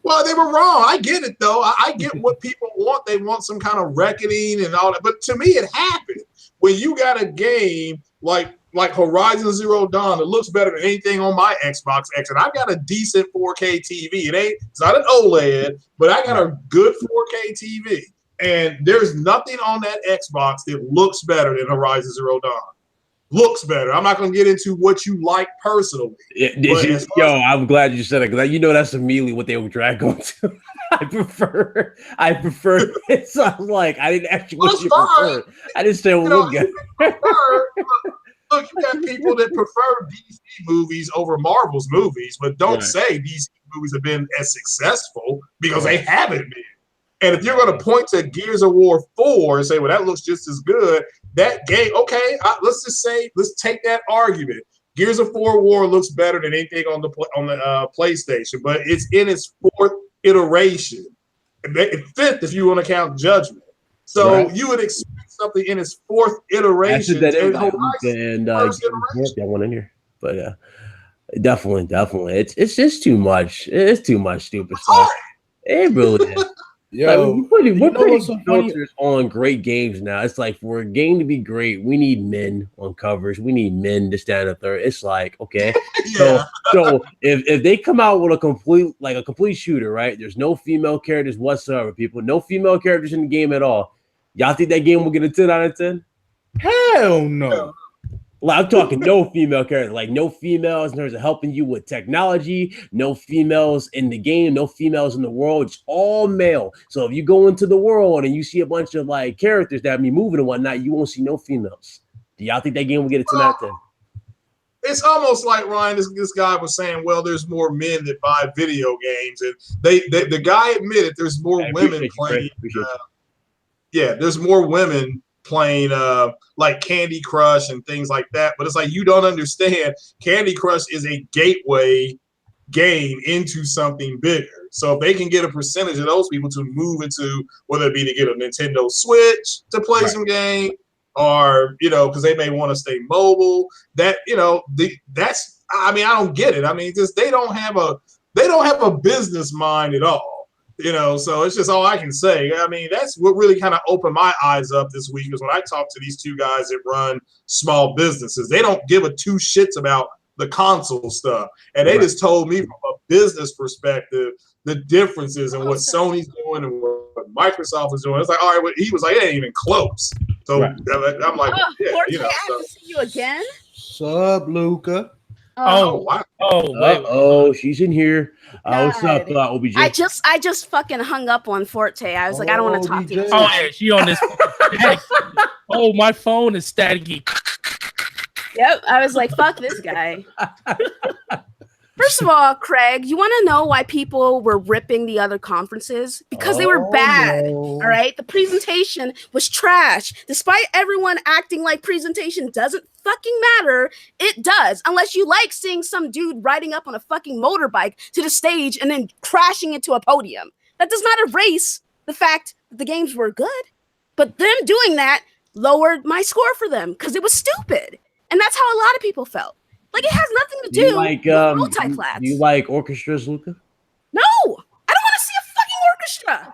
Well, they were wrong. I get it though. I get what people want. They want some kind of reckoning and all that. But to me, it happened when you got a game like Horizon Zero Dawn that looks better than anything on my Xbox X, and I've got a decent 4K TV. It's not an OLED, but I got a good 4K TV, and there's nothing on that Xbox that looks better than Horizon Zero Dawn. Looks better. I'm not going to get into what you like personally. I'm glad you said it, because that's immediately what they would drag on to. I prefer it. So I was like, I didn't actually prefer. I didn't say look good. Look, you got people that prefer DC movies over Marvel's movies, but don't say DC movies have been as successful, because they haven't been. And if you're going to point to Gears of War 4 and say, well, that looks just as good, that game, okay, let's take that argument. Gears of War looks better than anything on the PlayStation, but it's in its 4th iteration. 5th if you want to count Judgment. So you would expect something in its 4th iteration. That one in here, but definitely, it's just too much. It's too much stupid stuff. It really is. Yo, we're putting filters on great games now. It's like, for a game to be great, we need men on covers. We need men to stand up there. It's like, okay, so if they come out with a complete shooter, right? There's no female characters whatsoever. People, no female characters in the game at all. Y'all think that game will get a 10 out of 10? Hell no. Like, I'm talking no female character, like no females in terms of helping you with technology, no females in the game, no females in the world. It's all male. So if you go into the world and you see a bunch of like characters that be moving and whatnot, you won't see no females. Do y'all think that game will get a 10 out of 10? It's almost like, Ryan, this guy was saying, well, there's more men that buy video games, and the guy admitted there's more women playing. There's more women playing like Candy Crush and things like that. But it's like, you don't understand. Candy Crush is a gateway game into something bigger. So if they can get a percentage of those people to move into, whether it be to get a Nintendo Switch to play some game, or because they may want to stay mobile, that's I don't get it. I mean, just they don't have a business mind at all. So it's just all I can say. I mean, that's what really kind of opened my eyes up this week, is when I talked to these two guys that run small businesses. They don't give a two shits about the console stuff. And they just told me from a business perspective the differences in what Sony's doing and what Microsoft is doing. It's like, all right, he was like, it ain't even close. So I'm like, I have to see you again. Sup, Luca? Oh, she's in here. What's up, OBJ? I just fucking hung up on Forte. I was like, I don't want to talk to you. Oh, yeah, she on this. Oh, my phone is staticky. Yep, I was like, fuck this guy. First of all, Craig, you want to know why people were ripping the other conferences? Because they were bad. No. All right. The presentation was trash. Despite everyone acting like presentation doesn't fucking matter, it does. Unless you like seeing some dude riding up on a fucking motorbike to the stage and then crashing into a podium. That does not erase the fact that the games were good. But them doing that lowered my score for them because it was stupid. And that's how a lot of people felt. Like, it has nothing to do with multi-plats. Do you like orchestras, Luca? No, I don't want to see a fucking orchestra.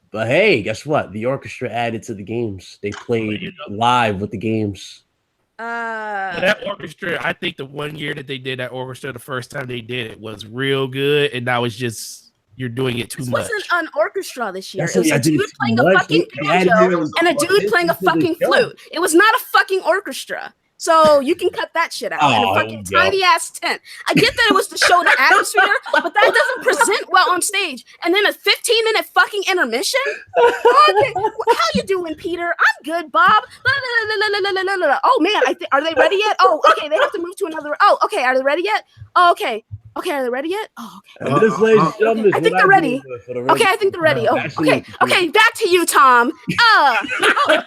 But hey, guess what? The orchestra added to the games. They played live with the games. That orchestra, I think the one year that they did that orchestra, the first time they did it was real good. And now it's just, you're doing it too much. This wasn't an orchestra this year. That's It was a dude playing a fucking banjo and a dude playing a fucking flute. It was not a fucking orchestra. So you can cut that shit out in a fucking tiny ass tent. I get that it was to show the atmosphere, but that doesn't present well on stage. And then a 15-minute fucking intermission? Okay. How you doing, Peter? I'm good, Bob. Oh man, are they ready yet? Oh, okay, they have to move to another. Oh, okay, are they ready yet? Oh, okay. Okay, are they ready yet? Oh, okay. And this, ladies and gentlemen, I think they're ready. Okay, I think they're ready. Oh, okay, back to you, Tom. And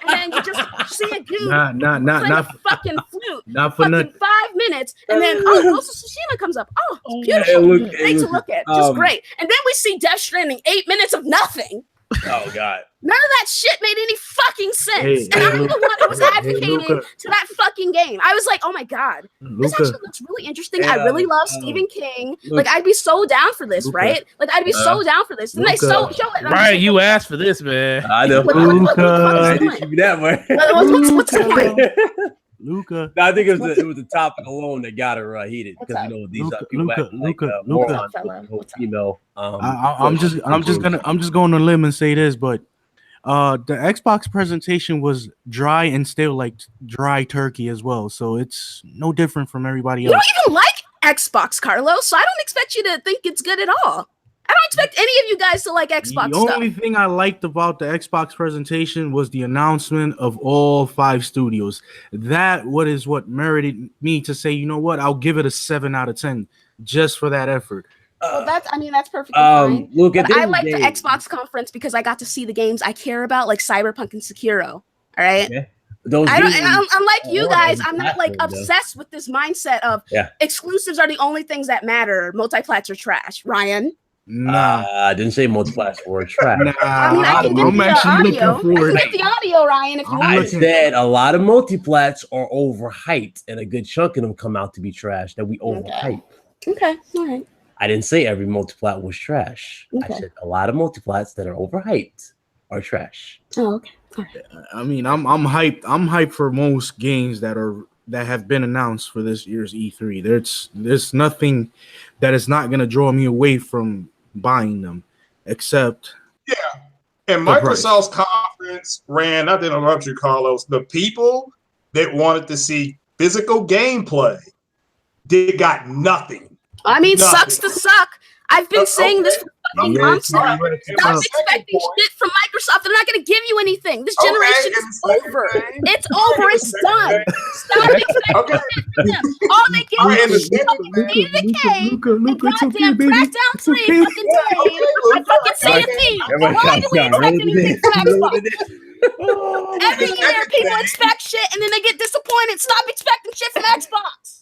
then you just see a dude playing a fucking flute, not for fucking 5 minutes, and then Ghost of Tsushima comes up. Oh, it's beautiful, great to look at, just great. And then we see Death Stranding, 8 minutes of nothing. Oh God. None of that shit made any fucking sense. And I'm the one who was advocating to that fucking game. I was like, oh my God, this actually looks really interesting. I really love Stephen King. Like, I'd be so down for this, right? Like, I'd be so down for this. And they show it. Ryan, you asked for this, man. I know. What's the point? Luca. No, I think it was the topic alone that got her heated because you know these people act like morons with whole female. I'm just going on a limb and say this, but the Xbox presentation was dry and still like dry turkey as well, so it's no different from everybody else. You don't even like Xbox, Carlos, so I don't expect you to think it's good at all. I don't expect any of you guys to like Xbox stuff. The only thing I liked about the Xbox presentation was the announcement of all 5 studios. That is what merited me to say, you know what, I'll give it a 7 out of 10 just for that effort. Well, that's perfectly fine. Look, but I like the Xbox conference because I got to see the games I care about, like Cyberpunk and Sekiro. All right. Yeah. Unlike you guys, I'm not like obsessed with this mindset of exclusives are the only things that matter. Multiplats are trash. Ryan. Nah, I didn't say multiplats were trash. I mean, I can get the audio. I can get the audio, Ryan, if you want. I said a lot of multiplats are overhyped, and a good chunk of them come out to be trash that we overhype. Okay, all right. I didn't say every multiplat was trash. I said a lot of multiplats that are overhyped are trash. Oh, okay. All right. I mean, I'm hyped. I'm hyped for most games that have been announced for this year's E3. There's nothing that is not going to draw me away from buying them, except and Microsoft's conference ran, not to interrupt you, Carlos, the people that wanted to see physical gameplay got nothing. I mean, sucks to suck. I've been saying this for fucking months now. Stop expecting shit from Microsoft. They're not going to give you anything. This generation is over. It's over. It's done. Stop expecting shit from them. All they give you is fucking State of Decay and goddamn Crackdown 3 fucking time. I fucking say the theme. Why do we expect anything from Xbox? Every year people expect shit and then they get disappointed. Stop expecting shit from Xbox.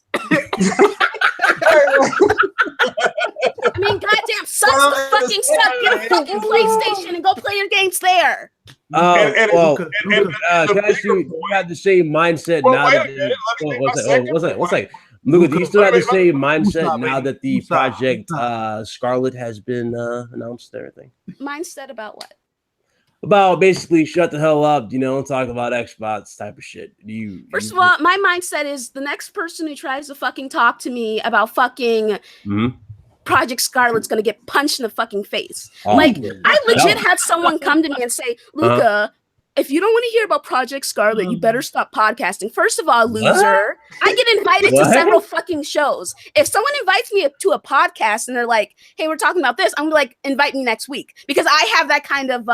I mean, goddamn, sucks to fucking suck. Get a fucking PlayStation and go play your games there. Can I ask you, you have the same mindset now that what's that? Luca, do you still have the same mindset now that the project Scarlett has been announced and everything? Mindset about what? About basically shut the hell up, talk about Xbox type of shit. First of all, my mindset is the next person who tries to fucking talk to me about fucking Project Scarlett's gonna get punched in the fucking face. I legit had someone come to me and say, Luca, if you don't want to hear about Project Scarlett, you better stop podcasting. First of all, loser, I get invited to several fucking shows. If someone invites me to a podcast and they're like, hey, we're talking about this, I'm like, invite me next week because I have that kind of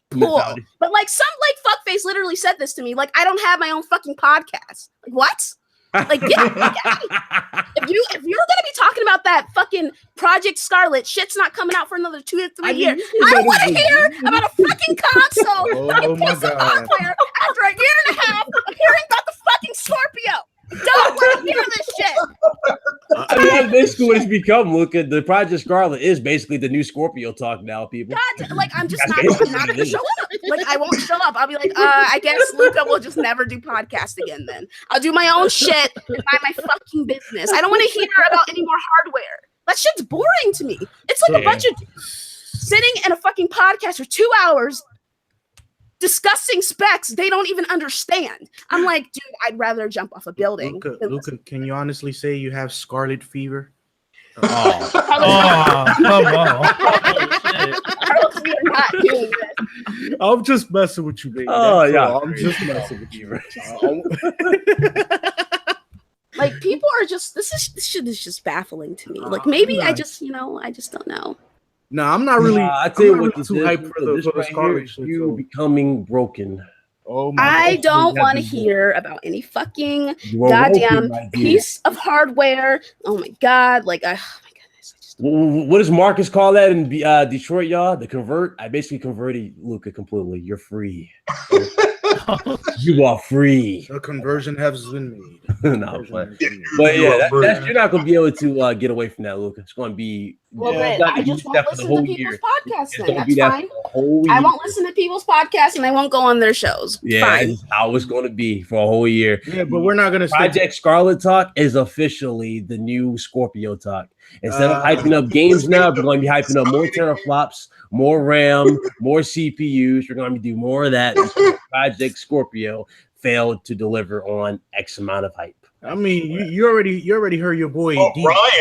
pull. But like some like What's-Her-Face literally said this to me. Like, I don't have my own fucking podcast. Like, what? Like, if you're gonna be talking about that fucking Project Scarlett, shit's not coming out for another 2 to 3 years. I don't want to hear about a fucking console. Oh my god! Hardware after a year and a half of hearing about the fucking Scorpio. Don't want to hear this shit. I mean, that's basically what it's become. Look at the Project Scarlet is basically the new Scorpio talk now, people. God, like I'm not gonna show up. Like I won't show up. I'll be like, I guess Luca will just never do podcast again. Then I'll do my own shit and mind my fucking business. I don't want to hear about any more hardware. That shit's boring to me. It's like a bunch of sitting in a fucking podcast for 2 hours discussing specs they don't even understand. I'm like, dude, I'd rather jump off a building. Luca, can you honestly say you have scarlet fever? Oh, come on. Carlos, we are not doing this. I'm just messing with you, baby. Oh, yeah. I'm just messing with you. Like people are just this shit is just baffling to me. Like maybe I just don't know. No, I'm not really. I tell you what, too hyped for the right Scarlet. You becoming broken. Oh my! I don't want to hear about any fucking goddamn piece of hardware. Oh my god! Like, oh my goodness! What does Marcus call that in Detroit, y'all? The convert. I basically converted Luca completely. You're free. You are free. The conversion has been made. No, but yeah, you're not gonna be able to get away from that, Luca. It's gonna be. I just won't listen to people's podcasts. Then that's fine. I won't listen to people's podcasts, and I won't go on their shows. Yeah, fine. That's how it's gonna be for a whole year. Yeah, but we're not gonna. Project Scarlet talk is officially the new Scorpio talk. Instead of hyping up games now, we're going to be hyping up more teraflops, more RAM, more CPUs. We're going to do more of that. Project Scorpio failed to deliver on X amount of hype. I mean, you already heard your boy. Ryan,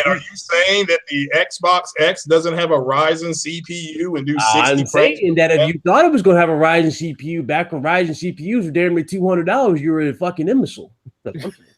are you saying that the Xbox X doesn't have a Ryzen CPU and do 60? I'm saying that if you thought it was going to have a Ryzen CPU back when Ryzen CPUs were damn near $200, you were a fucking imbecile.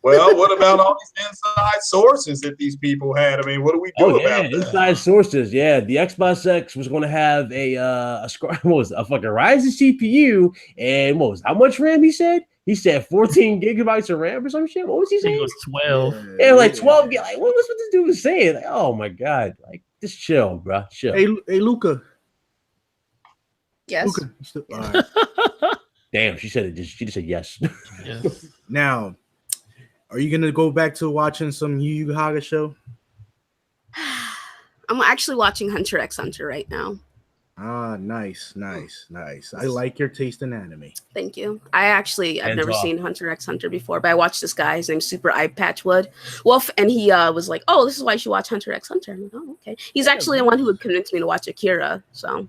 Well, what about all these inside sources that these people had? I mean, what do we do about that? Inside sources, yeah. The Xbox X was going to have a fucking Ryzen CPU, and how much RAM he said? He said 14 gigabytes of RAM or some shit. What was he saying? It was 12. Yeah, like 12. Like, what was this dude was saying? Like, oh my god! Like, just chill, bro. Chill. Hey, Luca. Yes. Luca. All right. Damn, she said it. She just said yes. Yes. Now, are you gonna go back to watching some Yu Yu Hakusho? I'm actually watching Hunter x Hunter right now. Ah, nice. I like your taste in anime. Thank you. I've never seen Hunter x Hunter before, but I watched this guy. His name's Super Eye Patchwood Wolf, and he was like, "Oh, this is why you should watch Hunter x Hunter." I'm like, "Oh, okay." He's actually the one who would convince me to watch Akira. So,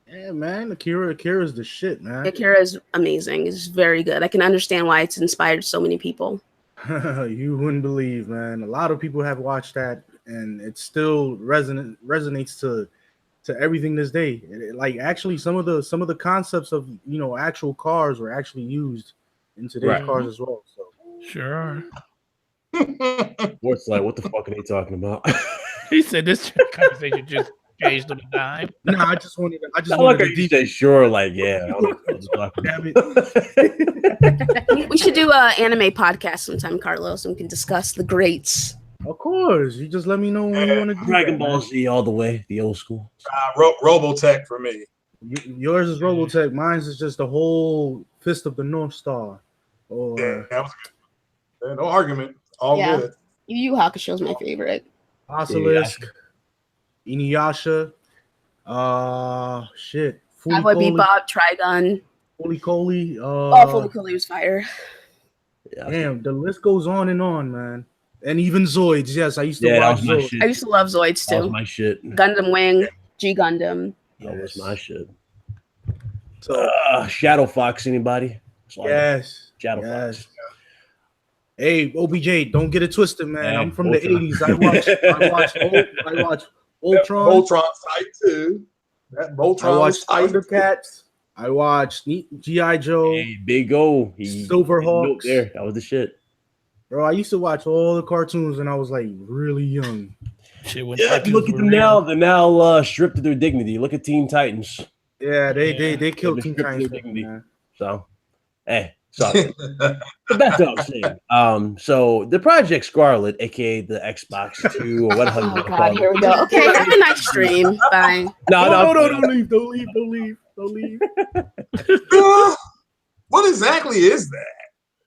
yeah, man, Akira's the shit, man. Akira is amazing. It's very good. I can understand why it's inspired so many people. You wouldn't believe, man. A lot of people have watched that, and it still resonates to everything this day. Like actually, some of the concepts of actual cars were actually used in today's cars as well. So sure. What's like? What the fuck are they talking about? He said this conversation just changed on a dime. No, I just wanted to say sure. Like, yeah. Damn it. We should do an anime podcast sometime, Carlos, and we can discuss the greats. Of course, you just let me know when you want to do Dragon Ball Z all the way, the old school. Robotech for me. Yours is Robotech. Mine's is just the whole Fist of the North Star. Yeah, that was good. No argument. All good. Yu Yu Hakusho is my favorite. Basilisk, Inuyasha, shit. Cowboy Bebop, Trigun. Fooly Cooley. Fooly Cooley was fire. Yeah. Damn, the list goes on, man. And even Zoids. Yes, I used to watch Zoids. I used to love Zoids too. That was my shit. Gundam Wing, G Gundam. That was my shit. So, Shadow Fox, anybody? Yes. Shadow Fox. Hey, OBJ, don't get it twisted, man. I'm from the 80s. I watch Voltron. Voltron's tight too. That Voltron I watched tight. Thundercats. I watched G.I. Joe. Hey, Big O. Silverhawks. There. That was the shit. Bro, I used to watch all the cartoons when I was like really young. Shit, look at them now. They're now stripped of their dignity. Look at Teen Titans. Yeah, they killed Teen Titans. So Hey, sorry. But back to what I'm saying. So the Project Scarlett, aka the Xbox 2 or whatever you Oh want to God, call here it. we go. Okay, have a nice stream. Bye. No, Don't leave. What exactly is that?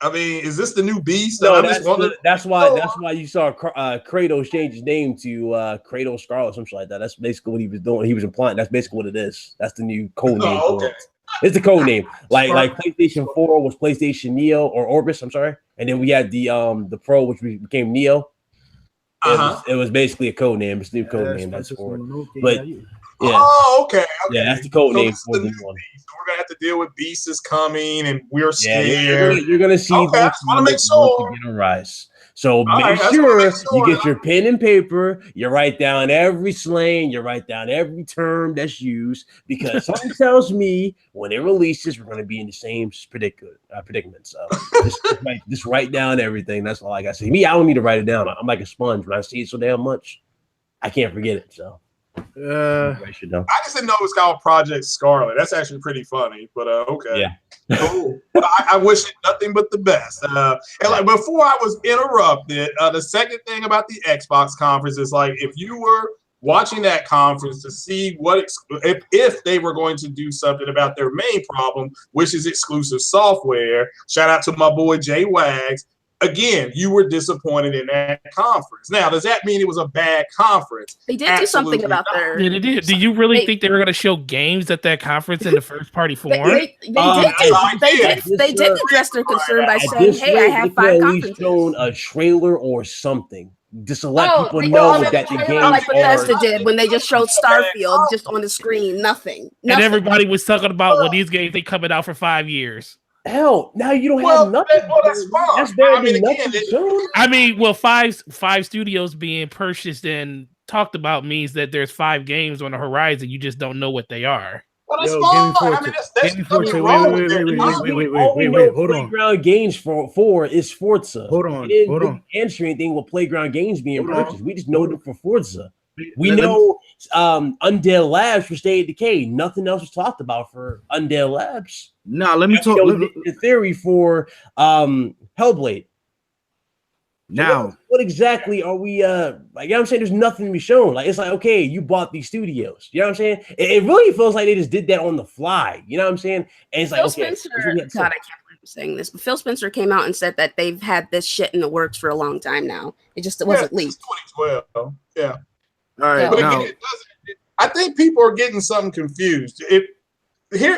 I mean, is this the new beast? No, I'm just wondering. that's why you saw Kratos change his name to Kratos Scarlet or something like that. That's basically what he was doing. He was implying that's basically what it is. That's the new code name for it. It's the code name. Like PlayStation 4 was PlayStation Neo or Orbis, I'm sorry. And then we had the Pro, which became Neo. It was basically a code name. It's a new code name. That's for it. But yeah. Oh, okay. Yeah, that's the code name for the new one. So we're gonna have to deal with Beast is coming, and we're scared. You're gonna see. Okay, I just want to make sure. Get a rise. So make sure you get your pen and paper. You write down every slang. You write down every term that's used because something tells me when it releases, we're gonna be in the same predicament. So just write down everything. That's all I got to say. Me, I don't need to write it down. I'm like a sponge. When I see it so damn much, I can't forget it. So. I just didn't know it was called Project Scarlet. That's actually pretty funny, but okay. Yeah. Cool. But I wish it nothing but the best. And like before I was interrupted, the second thing about the Xbox conference is like if you were watching that conference to see what if they were going to do something about their main problem, which is exclusive software. Shout out to my boy Jay Wags. Again, you were disappointed in that conference. Now, does that mean it was a bad conference? They did do something about their. Yeah, they did. Do you really think they were going to show games at that conference in the first party form? They did address their concern by saying, "Hey, I have 5 conferences." Shown a trailer or something just to let people know that the game like Bethesda did when they just showed Starfield just on the screen. Nothing. And everybody was talking about these games they coming out for 5 years. Hell, now you don't have nothing. That's fine. That's better than nothing. I mean, well, five studios being purchased and talked about means that there's 5 games on the horizon. You just don't know what they are. Well, that's fine. I mean, that's nothing wrong with that. Wait, hold on. Playground Games for is Forza. Hold on. Answer anything with Playground Games being purchased. We just know them for Forza. We know Undead Labs for State of Decay. Nothing else was talked about for Undead Labs. Nah, let me talk. The theory for Hellblade. Now, so what exactly are we? Like, you know what I'm saying? There's nothing to be shown. Like, it's like, okay, you bought these studios. You know what I'm saying? It really feels like they just did that on the fly. You know what I'm saying? And it's like, Phil okay, Spencer, God, I can't believe I'm saying this, but Phil Spencer came out and said that they've had this shit in the works for a long time now. It wasn't leaked. 2012. Yeah. All right. But now, again, I think people are getting something confused.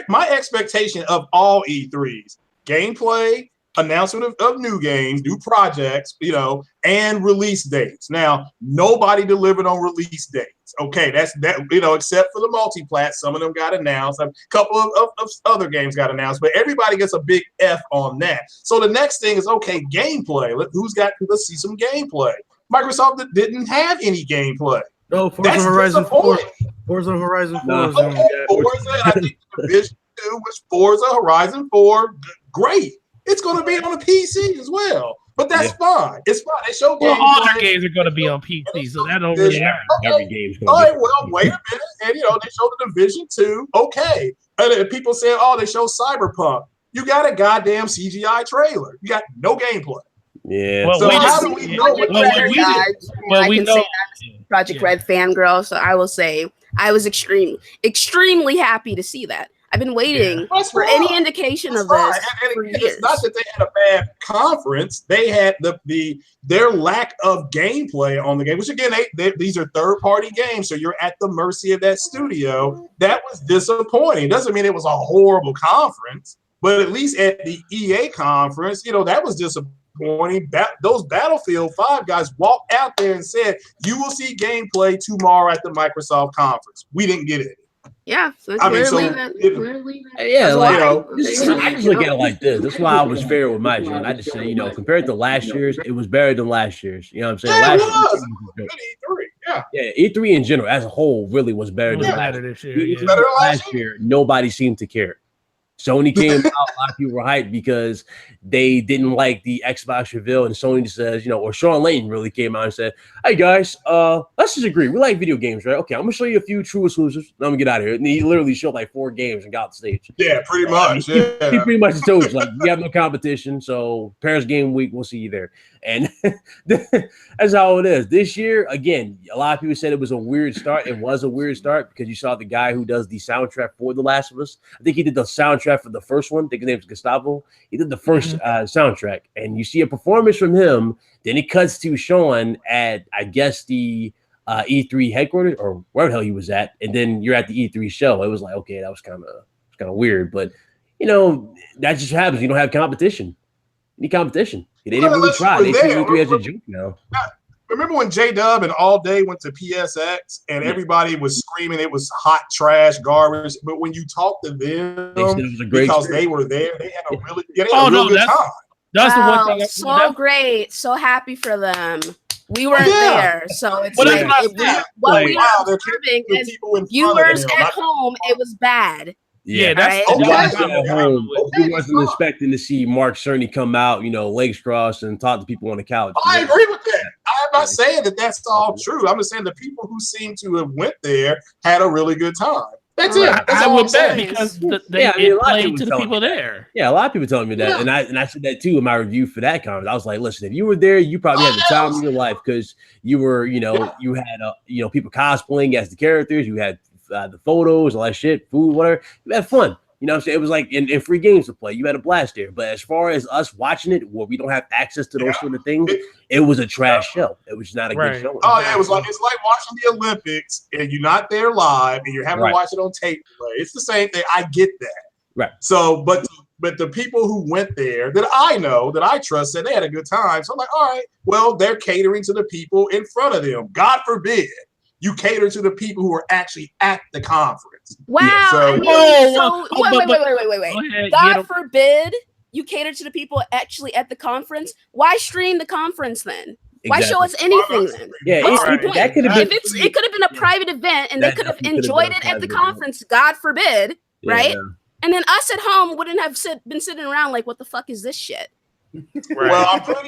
My expectation of all E3s, gameplay, announcement of new games, new projects, and release dates. Now, nobody delivered on release dates. Okay, that's that, except for the multi-plat. Some of them got announced. A couple of other games got announced, but everybody gets a big F on that. So the next thing is, okay, gameplay. Let's see some gameplay. Microsoft didn't have any gameplay. No, Forza Horizon 4. Forza Horizon 4. Forza, I think Division 2, which Forza Horizon 4, great. It's going to be on a PC as well. But that's fine. It's fine. They show games. All their games are going to be on PC, so that don't really matter. Every game's going all right, well, wait a minute. And, they showed the Division 2. Okay. And people say, they show Cyberpunk. You got a goddamn CGI trailer. You got no gameplay. Yeah. Well, so how do we know? We know. Project Red fangirl, so I will say I was extremely happy to see that. I've been waiting for any indication of this for years. It's not that they had a bad conference; they had their lack of gameplay on the game. Which again, these are third-party games, so you're at the mercy of that studio. That was disappointing. Doesn't mean it was a horrible conference, but at least at the EA conference, that was disappointing. Those Battlefield 5 guys walked out there and said, "You will see gameplay tomorrow at the Microsoft conference." We didn't get it. Yeah, so I just look at it like this. That's why I was fair with my joint. I just say, compared to last year's, it was better than last year's. You know what I'm saying? E3 in general, as a whole, really was better than last year. Last year, nobody seemed to care. Sony came out, a lot of people were hyped because they didn't like the Xbox reveal, and Sony just says, or Sean Layton really came out and said, "Hey guys, let's just agree. We like video games, right? Okay, I'm gonna show you a few true exclusives. Then I'm gonna get out of here." And he literally showed like 4 games and got off the stage. Yeah, pretty much. He pretty much told you, like, we have no competition, so Paris Game Week, we'll see you there. And that's how it is. This year, again, a lot of people said it was a weird start. It was a weird start because you saw the guy who does the soundtrack for The Last of Us. I think he did the soundtrack for the first one. I think his name is Gustavo. He did the first soundtrack, and you see a performance from him. Then it cuts to Sean at, I guess, the E3 headquarters or wherever the hell he was at, and then you're at the E3 show. It was like, okay, that was kind of weird, but that just happens. You don't have competition. You need competition. They didn't really try. They see E3 as a joke now. Remember when J-Dub and All Day went to PSX and everybody was screaming it was hot trash, garbage. But when you talk to them, they said it was a great because experience. they were there, they had a really, good time. That's wow, the one thing. So great. So happy for them. We weren't there. So it's Well, what we were observing as viewers at home, it was bad. Yeah, that's right? You at home. You wasn't expecting to see Mark Cerny come out, legs crossed, and talk to people on the couch. I agree with that. I'm not saying that that's all true. I'm just saying the people who seem to have went there had a really good time. That's it. That's I all would I'm bet saying. because a lot of played to the people there. Yeah, a lot of people telling me that, and I said that too in my review for that conference. I was like, listen, if you were there, you probably had the time of your life because you were, you had people cosplaying as the characters, you had the photos, all that shit, food, whatever. You had fun. You know what I'm saying? It was like in free games to play. You had a blast there. But as far as us watching it, where we don't have access to those sort of things, it was a trash show. It was not a good show. Oh, yeah, it's like watching the Olympics and you're not there live and you're having to watch it on tape. It's the same thing. I get that. Right. So, but the people who went there that I know, that I trust, said they had a good time. So I'm like, all right, well, they're catering to the people in front of them. God forbid you cater to the people who are actually at the conference. Wow. Yeah, Wait. God forbid you cater to the people actually at the conference. Why stream the conference then? Why show us anything then? Yeah, that could have been. It could have been a private event, and they could have enjoyed it at the conference. God forbid, right? And then us at home wouldn't have been sitting around like, "What the fuck is this shit?" Right. Well, I'm pretty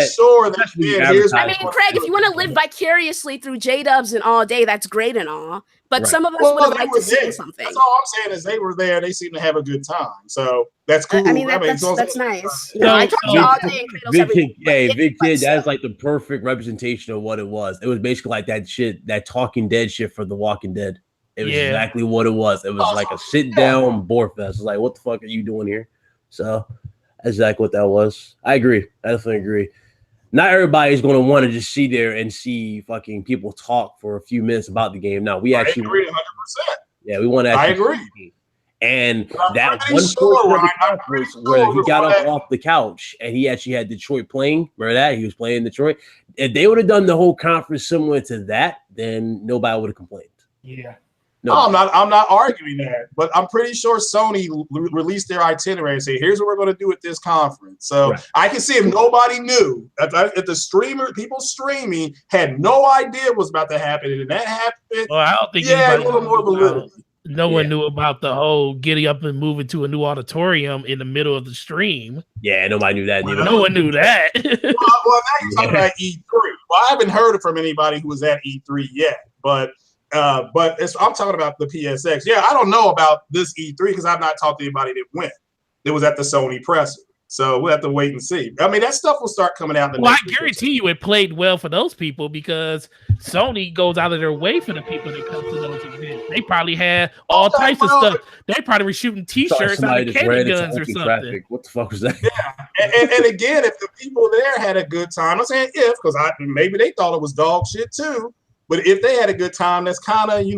sure that here's. I mean, Craig, if you want to live vicariously through J-Dubs and All Day, that's great and all. But some of us would have liked to see something. That's all I'm saying is they were there. They seem to have a good time, so that's cool. I mean, that's nice. I talk to All Day and Kratos Big Kid, that's like the perfect representation of what it was. It was basically like that shit, that Talking Dead shit for The Walking Dead. It was exactly what it was. It was like a sit down bore fest. It's like, what the fuck are you doing here? So that's exactly what that was. I agree. I definitely agree. Not everybody's going to want to just sit there and see fucking people talk for a few minutes about the game. No, we actually agree 100%. Yeah, we want to. I agree. And that one portion of the conference where he got up off the couch and he actually had Detroit playing. Remember that? He was playing Detroit. If they would have done the whole conference similar to that, then nobody would have complained. Yeah. No, I'm not arguing that, but I'm pretty sure Sony released their itinerary and said, "Here's what we're going to do at this conference." So I can see if nobody knew, if the people streaming had no idea what was about to happen, and that happened. Well, I don't think a little more validity. No one knew about the whole getting up and moving to a new auditorium in the middle of the stream. Yeah, nobody knew that. No one knew that. well, now you're talking about E3. Well, I haven't heard it from anybody who was at E3 yet, but I'm talking about the PSX. Yeah, I don't know about this E3 because I've not talked to anybody that went. It was at the Sony presser. So we'll have to wait and see. I mean, that stuff will start coming out. I guarantee you it played well for those people because Sony goes out of their way for the people that come to those events. They probably had all types of stuff. They probably were shooting T-shirts out of candy guns or something. Traffic. What the fuck was that? Yeah, and again, if the people there had a good time, I'm saying if, because maybe they thought it was dog shit too. But if they had a good time, that's kind of, you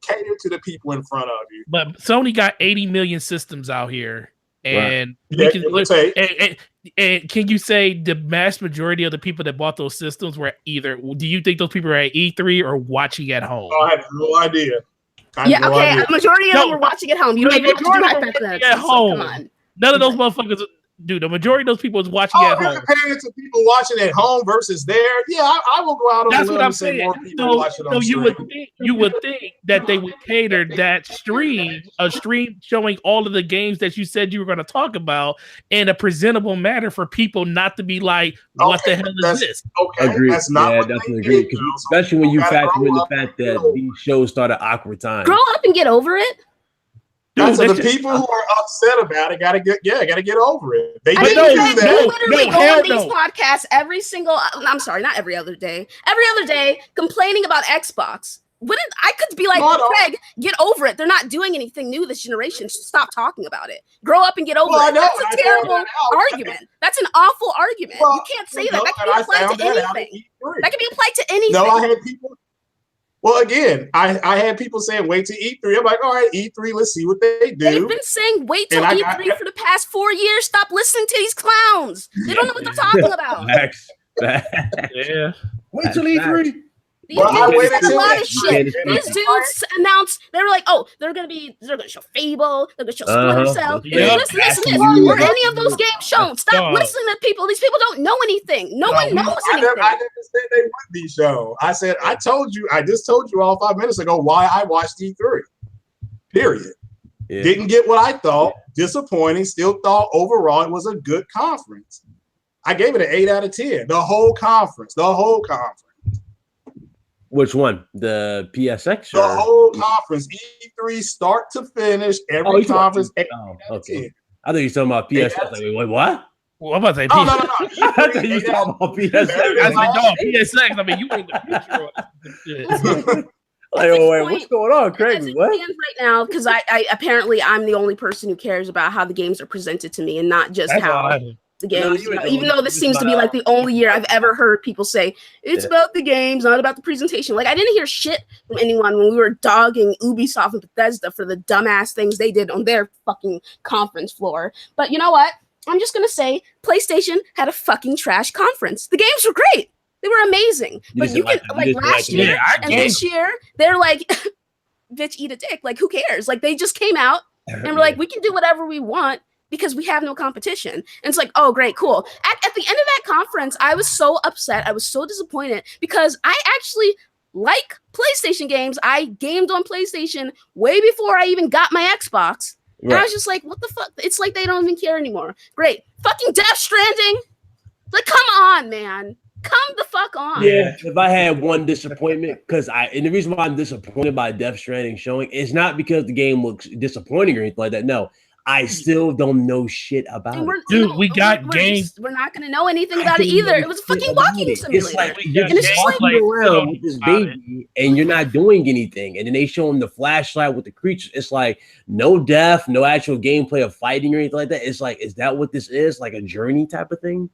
cater to the people in front of you. But Sony got 80 million systems out here. And and can you say the mass majority of the people that bought those systems were either, do you think those people were at E3 or watching at home? Oh, I have no idea. The majority of them were watching at home. You made it at home. None of those motherfuckers. Dude, the majority of those people is watching at home. Comparing it to people watching at home versus there, yeah, I will go out on That's a what limb I'm and say saying. more people watch it on stream. You would think that they would cater that stream, a stream showing all of the games that you said you were going to talk about in a presentable manner for people not to be like, what the hell is this? Okay, Agreed. that's not yeah, what definitely they agree. did, Especially when you factor in the fact that these shows started awkward time. Grow up and get over it. Dude, so the people who are upset about it gotta get over it. They I didn't mean, do that. you literally go on these podcasts every single. I'm sorry, not every other day. Every other day, complaining about Xbox. I could be like, Craig, get over it. They're not doing anything new this generation. Stop talking about it. Grow up and get over it. That's a terrible argument. That's an awful argument. You can't say that. That can be applied to anything. That can be applied to anything. No, I had people. Well, again, I had people saying, wait to E3. I'm like, all right, E3, let's see what they do. They've been saying, wait till E3 for the past 4 years. Stop listening to these clowns. They don't know what they're talking about. Yeah. Wait till E3. These dudes said a lot of shit. These dudes announced, they were like, oh, they're gonna show Fable, they're gonna show Splinter Cell. Listen. Were any of those games shown? Stop listening to people. These people don't know anything. No one knows anything. I never said they would be shown. I said, I just told you all 5 minutes ago why I watched E3. Period. Yeah. Didn't get what I thought. Disappointing. Still thought overall it was a good conference. I gave it an 8 out of 10. The whole conference. Which one? The PSX? The whole conference. E3 start to finish. Every conference. Okay. I thought you were talking about PSX. Like, wait, what? Well, I'm about to say no. I thought you were talking about PSX. I said, no, PSX. I mean, you in the future. Like, wait, what's going on, Craig? What? Right now, because I apparently I'm the only person who cares about how the games are presented to me and not just how the games. Even though this seems to be like the only year I've ever heard people say it's about the games, not about the presentation. Like, I didn't hear shit from anyone when we were dogging Ubisoft and Bethesda for the dumbass things they did on their fucking conference floor. But you know what? I'm just gonna say PlayStation had a fucking trash conference. The games were great. They were amazing. But you can like last year and this year, they're like, bitch, eat a dick. Like, who cares? Like, they just came out and were like, we can do whatever we want because we have no competition. And it's like, oh, great, cool. At the end of that conference, I was so upset. I was so disappointed because I actually like PlayStation games. I gamed on PlayStation way before I even got my Xbox. Right. And I was just like, what the fuck? It's like they don't even care anymore. Great. Fucking Death Stranding. Like, come on, man. Come the fuck on. Yeah, if I had one disappointment, and the reason why I'm disappointed by Death Stranding showing is not because the game looks disappointing or anything like that. No, I still don't know shit about it. Dude, we got games. We're not going to know anything about it either. It was a fucking walking simulator. It's like you're just walking around with this baby and you're not doing anything. And then they show him the flashlight with the creatures. It's like no death, no actual gameplay of fighting or anything like that. It's like, is that what this is? Like a journey type of thing?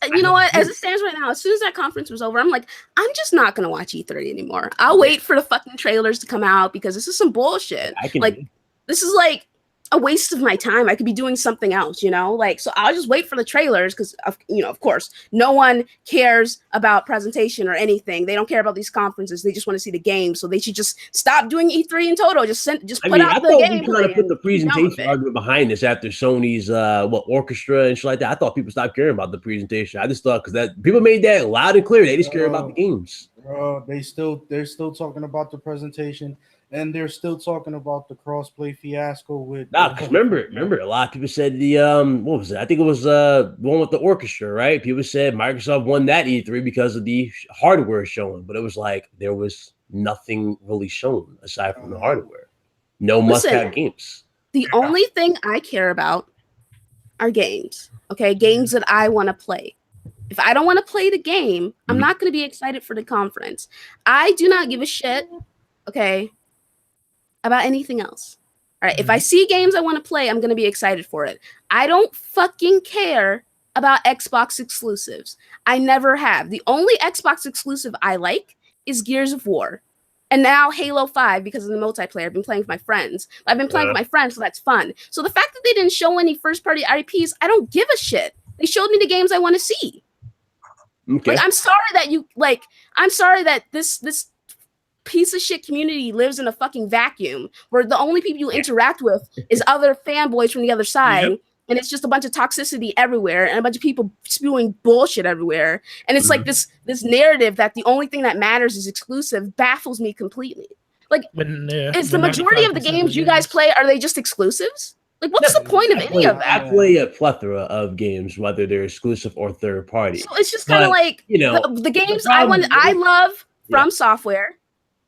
You know what? As it stands right now, as soon as that conference was over, I'm like, I'm just not going to watch E3 anymore. I'll wait for the fucking trailers to come out because this is some bullshit. This is like a waste of my time. I could be doing something else, you know? Like, so I'll just wait for the trailers because, of course, no one cares about presentation or anything. They don't care about these conferences. They just want to see the game. So they should just stop doing E3 in total. Just put out the game. I thought we kind of put the presentation argument behind this after Sony's orchestra and shit like that. I thought people stopped caring about the presentation. I just thought because that people made that loud and clear. They just care about the games. They're still talking about the presentation. And they're still talking about the crossplay fiasco with. Remember, a lot of people said the what was it? I think it was the one with the orchestra, right? People said Microsoft won that E3 because of the hardware showing, but it was like there was nothing really shown aside from the hardware. No must-have games. The only thing I care about are games. Okay, games that I want to play. If I don't want to play the game, I'm not going to be excited for the conference. I do not give a shit. Okay. About anything else. All right. If I see games I want to play, I'm going to be excited for it. I don't fucking care about Xbox exclusives. I never have. The only Xbox exclusive I like is Gears of War. And now Halo 5 because of the multiplayer. I've been playing with my friends. I've been playing with my friends, so that's fun. So the fact that they didn't show any first-party IPs, I don't give a shit. They showed me the games I want to see. Okay. Like, I'm sorry that this piece of shit community lives in a fucking vacuum where the only people you interact with is other fanboys from the other side. and it's just a bunch of toxicity everywhere and a bunch of people spewing bullshit everywhere. And it's like this narrative that the only thing that matters is exclusive baffles me completely. Like, is the majority of the games you guys play, are they just exclusives? Like, what's the point of any of that? I play a plethora of games, whether they're exclusive or third party. So it's just kind of like, you know, the games I love from Software.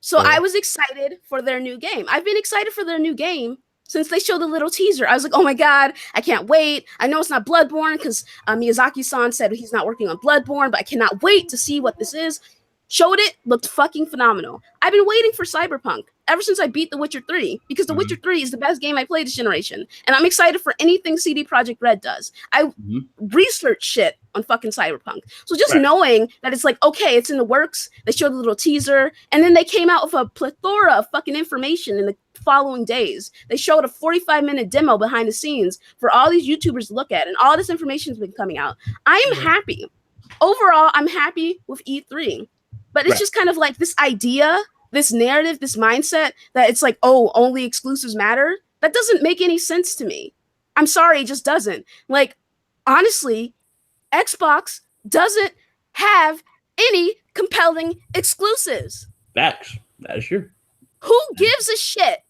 So I was excited for their new game. I've been excited for their new game since they showed the little teaser. I was like, oh my God, I can't wait. I know it's not Bloodborne because Miyazaki-san said he's not working on Bloodborne, but I cannot wait to see what this is. Showed it, looked fucking phenomenal. I've been waiting for Cyberpunk ever since I beat The Witcher 3 because The Witcher 3 is the best game I played this generation. And I'm excited for anything CD Projekt Red does. I research shit on fucking Cyberpunk. So just knowing that it's like, okay, it's in the works. They showed a little teaser and then they came out with a plethora of fucking information in the following days. They showed a 45-minute demo behind the scenes for all these YouTubers to look at, and all this information has been coming out. I am happy. Overall, I'm happy with E3. But it's just kind of like this idea, this narrative, this mindset that it's like, oh, only exclusives matter. That doesn't make any sense to me. I'm sorry, it just doesn't. Like, honestly, Xbox doesn't have any compelling exclusives. Facts. That is true. Who gives a shit?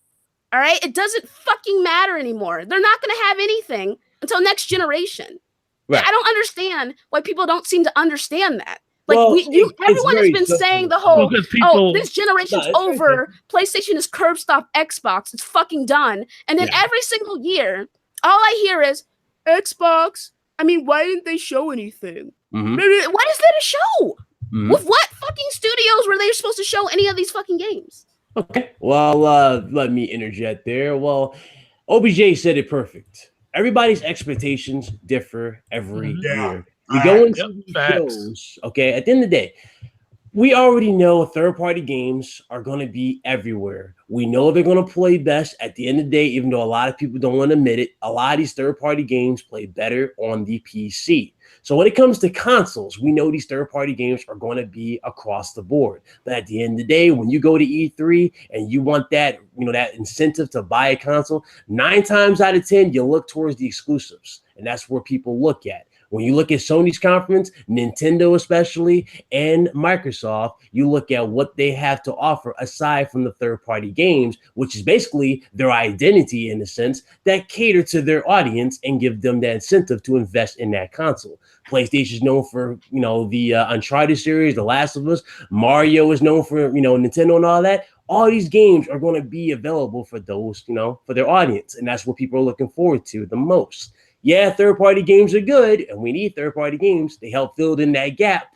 All right? It doesn't fucking matter anymore. They're not going to have anything until next generation. Right. I don't understand why people don't seem to understand that. Like, well, everyone has been saying the whole, this generation's over. PlayStation is curb stop Xbox. It's fucking done. And then every single year, all I hear is Xbox. I mean, why didn't they show anything? What is there to show? With what fucking studios were they supposed to show any of these fucking games? Okay. Well, let me interject there. Well, OBJ said it perfect. Everybody's expectations differ every year. We go into these shows, okay? At the end of the day, we already know third-party games are going to be everywhere. We know they're going to play best at the end of the day, even though a lot of people don't want to admit it. A lot of these third-party games play better on the PC. So when it comes to consoles, we know these third-party games are going to be across the board. But at the end of the day, when you go to E3 and you want that, you know, that incentive to buy a console, 9 times out of 10, you look towards the exclusives. And that's where people look at. When you look at Sony's conference, Nintendo especially, and Microsoft, you look at what they have to offer aside from the third-party games, which is basically their identity in a sense that cater to their audience and give them that incentive to invest in that console. PlayStation is known for, you know, the Uncharted series, The Last of Us. Mario is known for, you know, Nintendo and all that. All these games are going to be available for those, you know, for their audience. And that's what people are looking forward to the most. Yeah, third-party games are good, and we need third-party games. They help fill in that gap.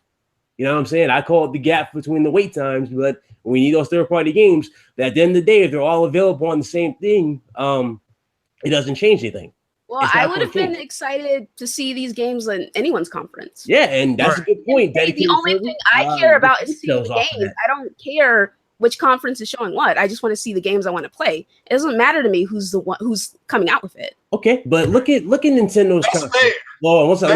You know what I'm saying? I call it the gap between the wait times, but we need those third-party games that at the end of the day, if they're all available on the same thing, it doesn't change anything. Well, I would have been excited to see these games in anyone's conference. Yeah, and that's a good point. The only thing I care about is seeing the games. I don't care which conference is showing what. I just want to see the games I want to play. It doesn't matter to me who's the one who's coming out with it. Okay, but look at Nintendo's conference. Well, what's that?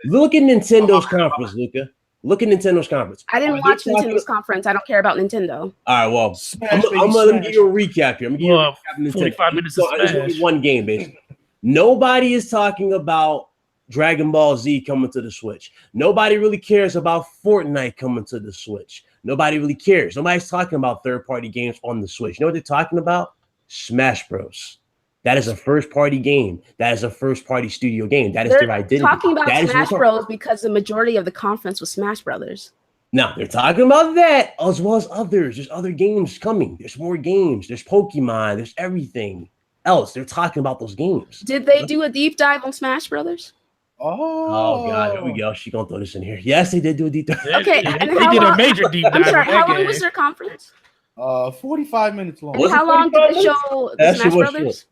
Look at Nintendo's conference, Luca. Look at Nintendo's conference. I didn't watch Nintendo's conference. I don't care about Nintendo. All right, well, I'm gonna give you a recap here. I'm gonna give you a recap of 45 minutes of Smash. Just one game, basically. Nobody is talking about Dragon Ball Z coming to the Switch. Nobody really cares about Fortnite coming to the Switch. Nobody really cares. Nobody's talking about third-party games on the Switch. You know what they're talking about? Smash Bros. That is a first-party game. That is a first-party studio game. That is their identity. They're talking about Smash Bros. Because the majority of the conference was Smash Brothers. Now, they're talking about that as well as others. There's other games coming. There's more games. There's Pokemon. There's everything else. They're talking about those games. Did they do a deep dive on Smash Brothers? Oh God, here we go. She gonna throw this in here. Yes, they did do a deep dive. Okay, they did a major deep dive. I'm sorry, how long was their conference? 45 minutes long. And how long did they show the Smash Brothers?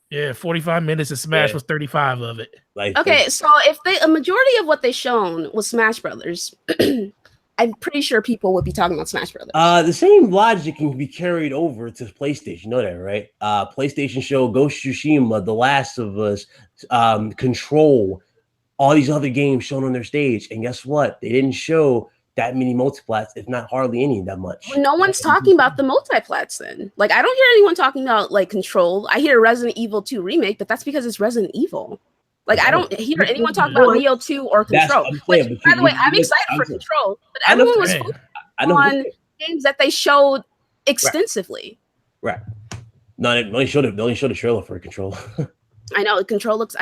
Yeah, 45 minutes and Smash was 35 of it. Okay, so if a majority of what they shown was Smash Brothers, I'm pretty sure people would be talking about Smash Brothers. The same logic can be carried over to PlayStation. You know that, right? PlayStation show Ghost of Tsushima, The Last of Us, Control, all these other games shown on their stage. And guess what? They didn't show that many multiplats, if not hardly any that much. No one's talking about the multiplats then. Like, I don't hear anyone talking about like Control. I hear Resident Evil 2 remake, but that's because it's Resident Evil. Like, I don't hear anyone talk about Neo 2 or Control. Which, by the way, I'm excited for Control, but everyone was focused on games that they showed extensively. Right. No, they only showed the trailer for Control. I know Control looks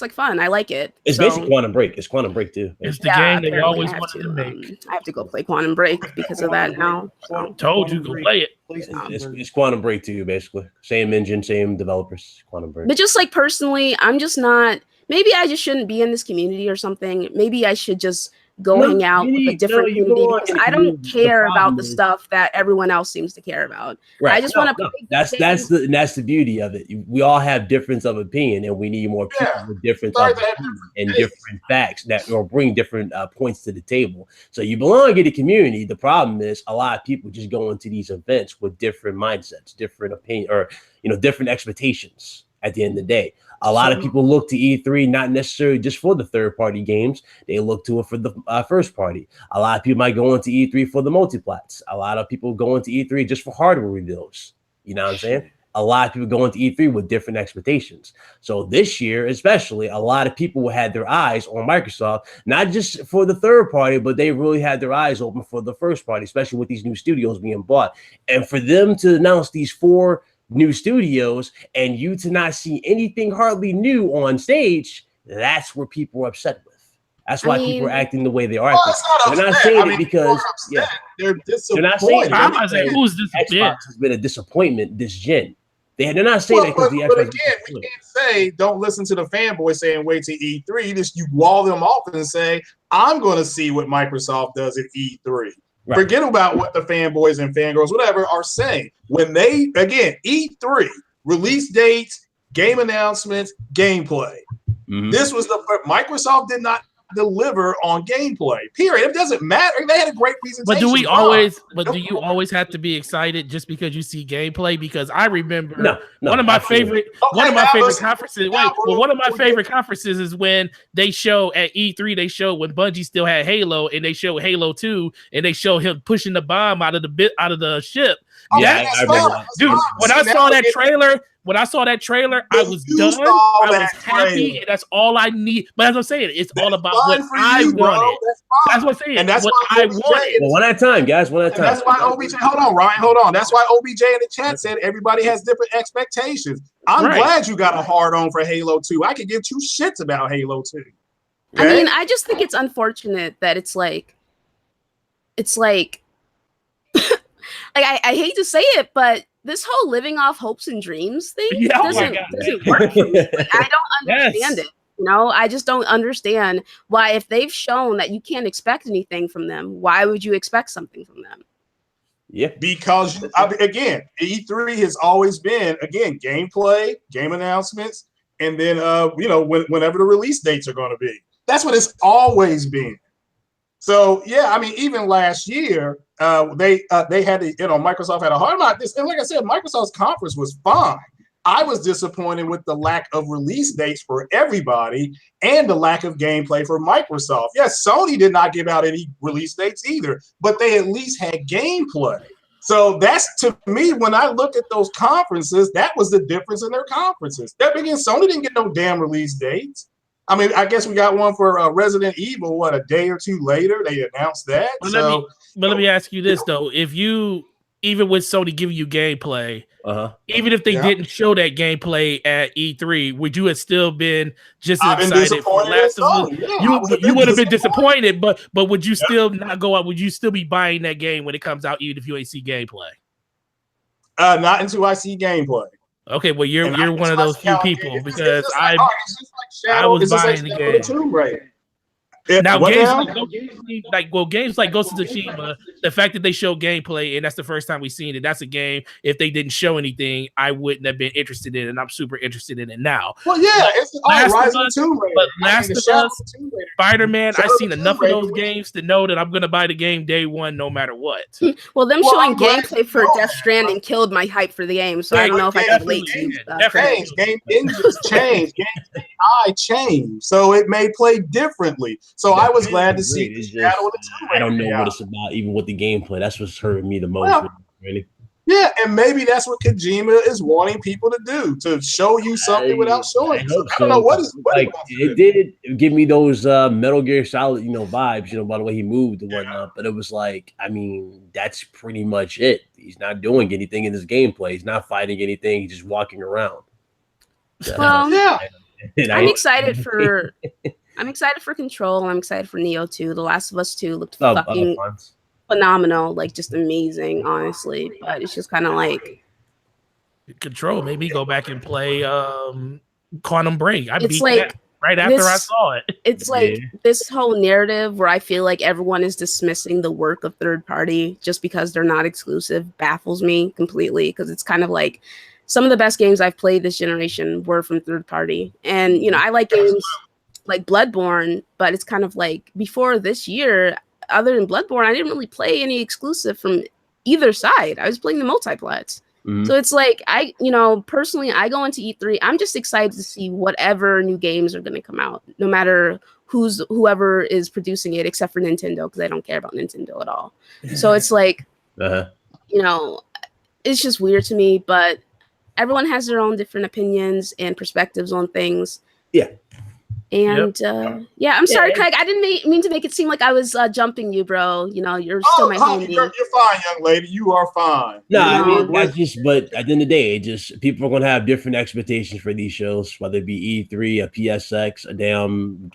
like fun. I like it. It's basically Quantum Break. It's Quantum Break too. It's the game they always wanted to make. I have to go play Quantum Break because of that now. I told you, go play it. It's Quantum Break too, basically. Same engine, same developers. Quantum Break. But just like personally, I'm just not. Maybe I just shouldn't be in this community or something. Maybe I should just go hang out with a different community because I don't care about the stuff that everyone else seems to care about. Right. I just want to. That's the beauty of it. We all have difference of opinion, and we need more people with different and different facts that or bring different points to the table. So you belong in the community. The problem is a lot of people just go into these events with different mindsets, different opinion, or different expectations. At the end of the day, a lot of people look to E3 not necessarily just for the third-party games. They look to it for the first party. A lot of people might go into E3 for the multiplats. A lot of people go into E3 just for hardware reveals. You know what I'm saying? A lot of people go into E3 with different expectations. So this year, especially, a lot of people had their eyes on Microsoft, not just for the third party, but they really had their eyes open for the first party, especially with these new studios being bought. And for them to announce these 4 new studios and you to not see anything hardly new on stage, that's where people are upset with. That's why people are acting the way they are. They're not saying it because they're disappointed. They're not saying I'm not saying who's disappointed. Xbox has been a disappointment this gen. They're not saying that because the Xbox. But again, we can't say don't listen to the fanboy saying wait to E3. You wall them off and say I'm going to see what Microsoft does at E3. Right. Forget about what the fanboys and fangirls, whatever, are saying. When they, again, E3, release dates, game announcements, gameplay. Mm-hmm. This was Microsoft did not deliver on gameplay, period. It doesn't matter. They had a great presentation. But do you always have to be excited just because you see gameplay? Because I remember one of my favorite conferences. One of my favorite conferences is when they show at E3, they show when Bungie still had Halo and they show Halo 2 and they show him pushing the bomb out of the ship. Yeah, I remember. Dude, when I saw that trailer, I was done. I was happy, and that's all I need. But as I'm saying, it's all about what I wanted. That's what I'm saying. And that's what I wanted. One at a time, guys. One at a time. That's why OBJ. Hold on, Ryan. Hold on. That's why OBJ in the chat said everybody has different expectations. I'm glad you got a hard on for Halo 2. I could give 2 shits about Halo 2. Okay? I mean, I just think it's unfortunate that it's like. I hate to say it, but this whole living off hopes and dreams thing doesn't work for me. Like, I don't understand it. I just don't understand why, if they've shown that you can't expect anything from them, why would you expect something from them? Yeah, because again, E3 has always been gameplay, game announcements, and then whenever the release dates are going to be. That's what it's always been. So yeah, I mean, even last year, they had Microsoft had a hard about this, and like I said, Microsoft's conference was fine. I was disappointed with the lack of release dates for everybody and the lack of gameplay for Microsoft. Yes, Sony did not give out any release dates either, but they at least had gameplay. So that's, to me, when I look at those conferences, that was the difference in their conferences. That again, Sony didn't get no damn release dates. I mean, I guess we got one for Resident Evil, a day or 2 later, they announced that. Let me ask you this, though. If you, even with Sony giving you gameplay, even if they didn't show that gameplay at E3, would you have still been just as excited for Last of Us? You would have been disappointed, but would you still not go out? Would you still be buying that game when it comes out, even if you ain't see gameplay? Not until I see gameplay. Okay, well, you're one of those few people because I was buying the game. Now, games like Ghost of Tsushima, the fact that they show gameplay and that's the first time we've seen it, that's a game. If they didn't show anything, I wouldn't have been interested in it, and I'm super interested in it now. Well, yeah, it's Rise of the Tomb Raider. But Last of Us, Spider-Man, I've seen enough of those games to know that I'm going to buy the game day one no matter what. Well, them showing gameplay for Death Stranding killed my hype for the game, so I don't know if I can relate to you. Game engines change. AI changed, so it may play differently. So I was glad to see I don't know what it's about, even with the gameplay. That's what's hurting me the most. Well, really. Yeah, and maybe that's what Kojima is wanting people to do, to show you something without showing you. I don't know what it did give me those Metal Gear Solid, vibes, by the way he moved and whatnot. But it was like, I mean, that's pretty much it. He's not doing anything in his gameplay. He's not fighting anything. He's just walking around. Well, yeah. I'm excited for Control. I'm excited for Neo 2. The Last of Us 2 looked fucking phenomenal, like just amazing, honestly. But it's just kind of like Control made me go back and play Quantum Break. I beat like that right after I saw it. It's like this whole narrative where I feel like everyone is dismissing the work of third party just because they're not exclusive baffles me completely, because it's kind of like some of the best games I've played this generation were from third party. And I like games like Bloodborne, but it's kind of like before this year, other than Bloodborne, I didn't really play any exclusive from either side. I was playing the multiplats. So it's like, personally, I go into E3, I'm just excited to see whatever new games are going to come out, no matter whoever is producing it, except for Nintendo, because I don't care about Nintendo at all. So it's like, it's just weird to me, but everyone has their own different opinions and perspectives on things. Yeah. And I'm sorry, Craig. I didn't mean to make it seem like I was jumping you, bro. You're still my homie. You're fine, young lady. You are fine. No, I mean, but at the end of the day, people are going to have different expectations for these shows, whether it be E3, a PSX, a damn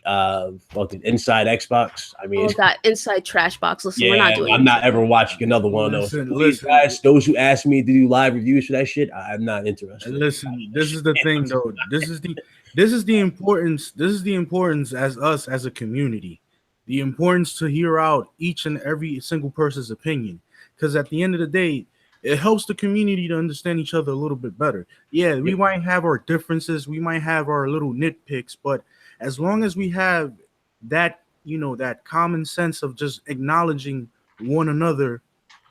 fucking Inside Xbox. I mean, that Inside Trash Box. Listen, we're not doing. I'm not ever watching another one of those. Please, guys, those who ask me to do live reviews for that shit, I'm not interested. Listen, this is the thing, though. This is the importance as us as a community, the importance to hear out each and every single person's opinion, because at the end of the day, it helps the community to understand each other a little bit better. Yeah, we might have our differences, we might have our little nitpicks, but as long as we have that, that common sense of just acknowledging one another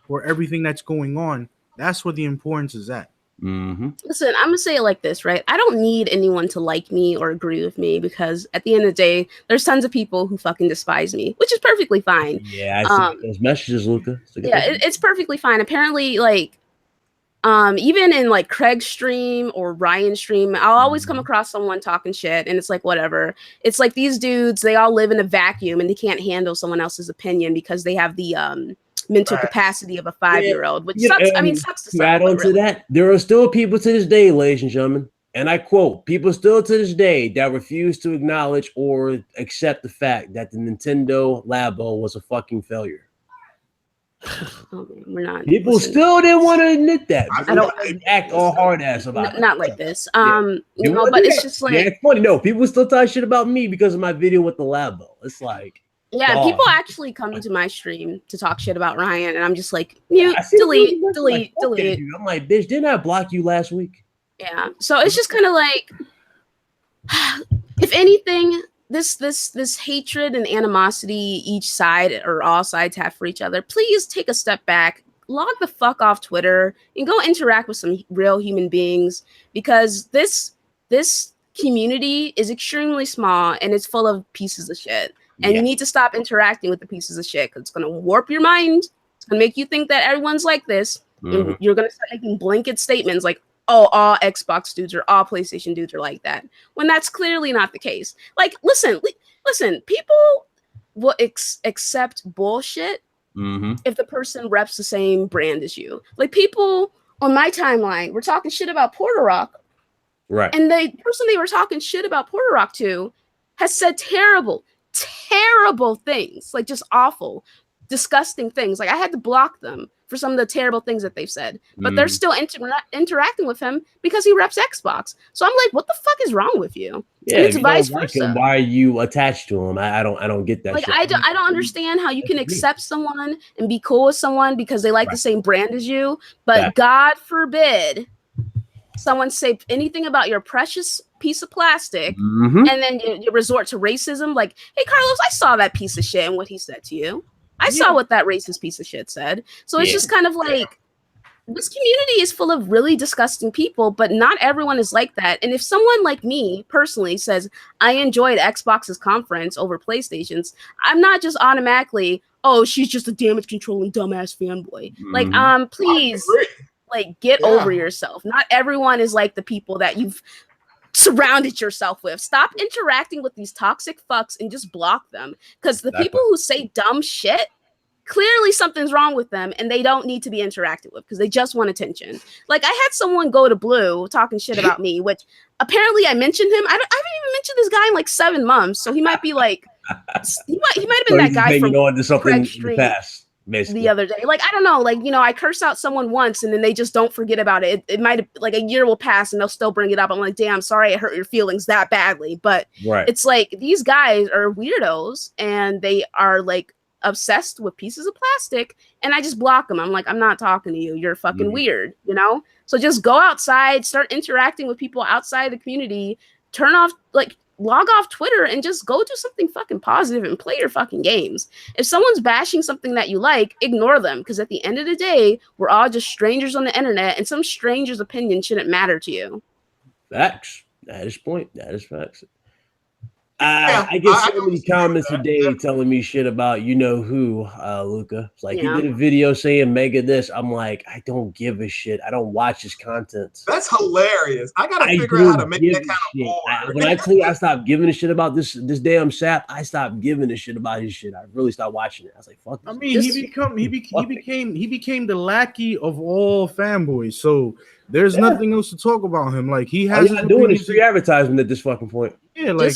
for everything that's going on, that's where the importance is at. Listen, I'm gonna say it like this, right? I don't need anyone to like me or agree with me, because at the end of the day, there's tons of people who fucking despise me, which is perfectly fine. Yeah, I see those messages, Luca. It's perfectly fine. Apparently, like, even in like Craig's stream or Ryan's stream, I'll always come across someone talking shit, and it's like, whatever. It's like these dudes, they all live in a vacuum and they can't handle someone else's opinion because they have the mental capacity of a 5-year-old, which sucks. I mean, sucks to add on to that. There are still people to this day, ladies and gentlemen, and I quote, people still to this day that refuse to acknowledge or accept the fact that the Nintendo Labo was a fucking failure. We're not. People still didn't want to admit that. I don't act all hard ass about it. Not like this. But it's just like, it's funny. No, people still talk shit about me because of my video with the Labo. It's like, people actually come to my stream to talk shit about Ryan, and I'm just like, mute, delete. I'm like, bitch, didn't I block you last week? Yeah. So it's just kind of like, if anything, this hatred and animosity each side or all sides have for each other, please take a step back, log the fuck off Twitter, and go interact with some real human beings, because this community is extremely small and it's full of pieces of shit. And you need to stop interacting with the pieces of shit, because it's going to warp your mind. It's going to make you think that everyone's like this. And you're going to start making blanket statements like, oh, all Xbox dudes or all PlayStation dudes are like that, when that's clearly not the case. Like, listen, people will accept bullshit if the person reps the same brand as you. Like, people on my timeline were talking shit about Porter Rock. Right. And the person they were talking shit about Porter Rock to has said terrible things, like just awful, disgusting things. Like, I had to block them for some of the terrible things that they've said, but they're still interacting with him because he reps Xbox. So I'm like, what the fuck is wrong with you? Yeah, and it's vice versa. Why are you attached to him? I don't get that. Like, I don't understand how you can accept someone and be cool with someone because they like the same brand as you, but God forbid someone say anything about your precious piece of plastic, and then you resort to racism. Like, hey, Carlos, I saw that piece of shit and what he said to you. I saw what that racist piece of shit said. So it's just kind of like, This community is full of really disgusting people, but not everyone is like that. And if someone like me personally says, I enjoyed Xbox's conference over PlayStation's, I'm not just automatically, oh, she's just a damage controlling dumbass fanboy. Like, please, like, get over yourself. Not everyone is like the people that you've surrounded yourself with. Stop interacting with these toxic fucks and just block them. Because the people who say dumb shit, clearly something's wrong with them and they don't need to be interacted with because they just want attention. Like, I had someone go to Blue talking shit about me, which apparently I mentioned him. I haven't even mentioned this guy in like 7 months, so he might be like he might have been that guy from on to something in the past, basically. The other day. Like, I don't know, like, you know, I curse out someone once and then they just don't forget about it. It might have, like, a year will pass and they'll still bring it up. I'm like, damn, sorry I hurt your feelings that badly. But it's like these guys are weirdos and they are like obsessed with pieces of plastic, and I just block them. I'm like, I'm not talking to you. You're fucking weird, you know? So just go outside, start interacting with people outside the community, turn off, like, log off Twitter and just go do something fucking positive and play your fucking games. If someone's bashing something that you like, ignore them, because at the end of the day, we're all just strangers on the internet, and some stranger's opinion shouldn't matter to you. Facts. That is point. That is facts. I get so many comments today telling me shit about you know who, Luca. It's like, you did a video saying mega this. I'm like, I don't give a shit. I don't watch his content. That's hilarious. I gotta figure out how to make that kind of board. When I tell you I stopped giving a shit about this damn sap, I stopped giving a shit about his shit. I really stopped watching it. I was like, fuck this. I mean, he became the lackey of all fanboys. So there's nothing else to talk about him. Like, he has doing his free advertisement at this fucking point. Yeah, like,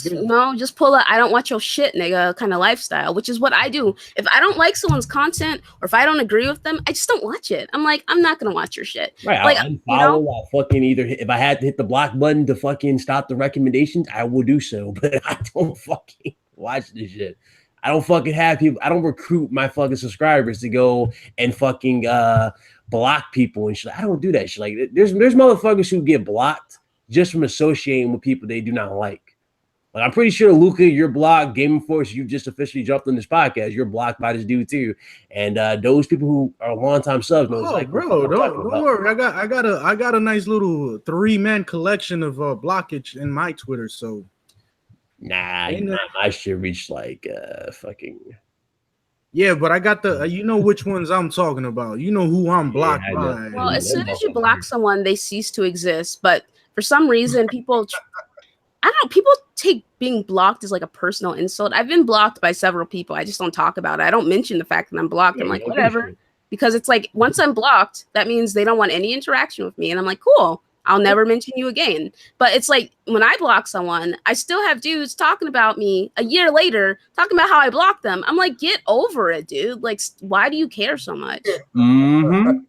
just pull a I don't want your shit, nigga, kind of lifestyle, which is what I do. If I don't like someone's content or if I don't agree with them, I just don't watch it. I'm like, I'm not gonna watch your shit. Right. Like, I'll unfollow, I'll fucking if I had to hit the block button to fucking stop the recommendations, I will do so. But I don't fucking watch this shit. I don't fucking have people. I don't recruit my fucking subscribers to go and fucking block people and shit. I don't do that shit. Like, there's motherfuckers who get blocked just from associating with people they do not like. Like, I'm pretty sure, Luca, you're blocked. Game Force, you just officially jumped on this podcast. You're blocked by this dude too. And those people who are longtime subs know, like, bro, don't worry. I got a nice little 3-man collection of blockage in my Twitter. So, my shit reached like fucking. Yeah, but I got the, you know which ones I'm talking about. You know who I'm blocked by. Well, as soon as you block someone, they cease to exist. But for some reason, people take being blocked as like a personal insult. I've been blocked by several people. I just don't talk about it. I don't mention the fact that I'm blocked. I'm like, whatever. Because it's like, once I'm blocked, that means they don't want any interaction with me. And I'm like, cool, I'll never mention you again. But it's like, when I block someone, I still have dudes talking about me a year later, talking about how I blocked them. I'm like, get over it, dude. Like, why do you care so much? Feelings.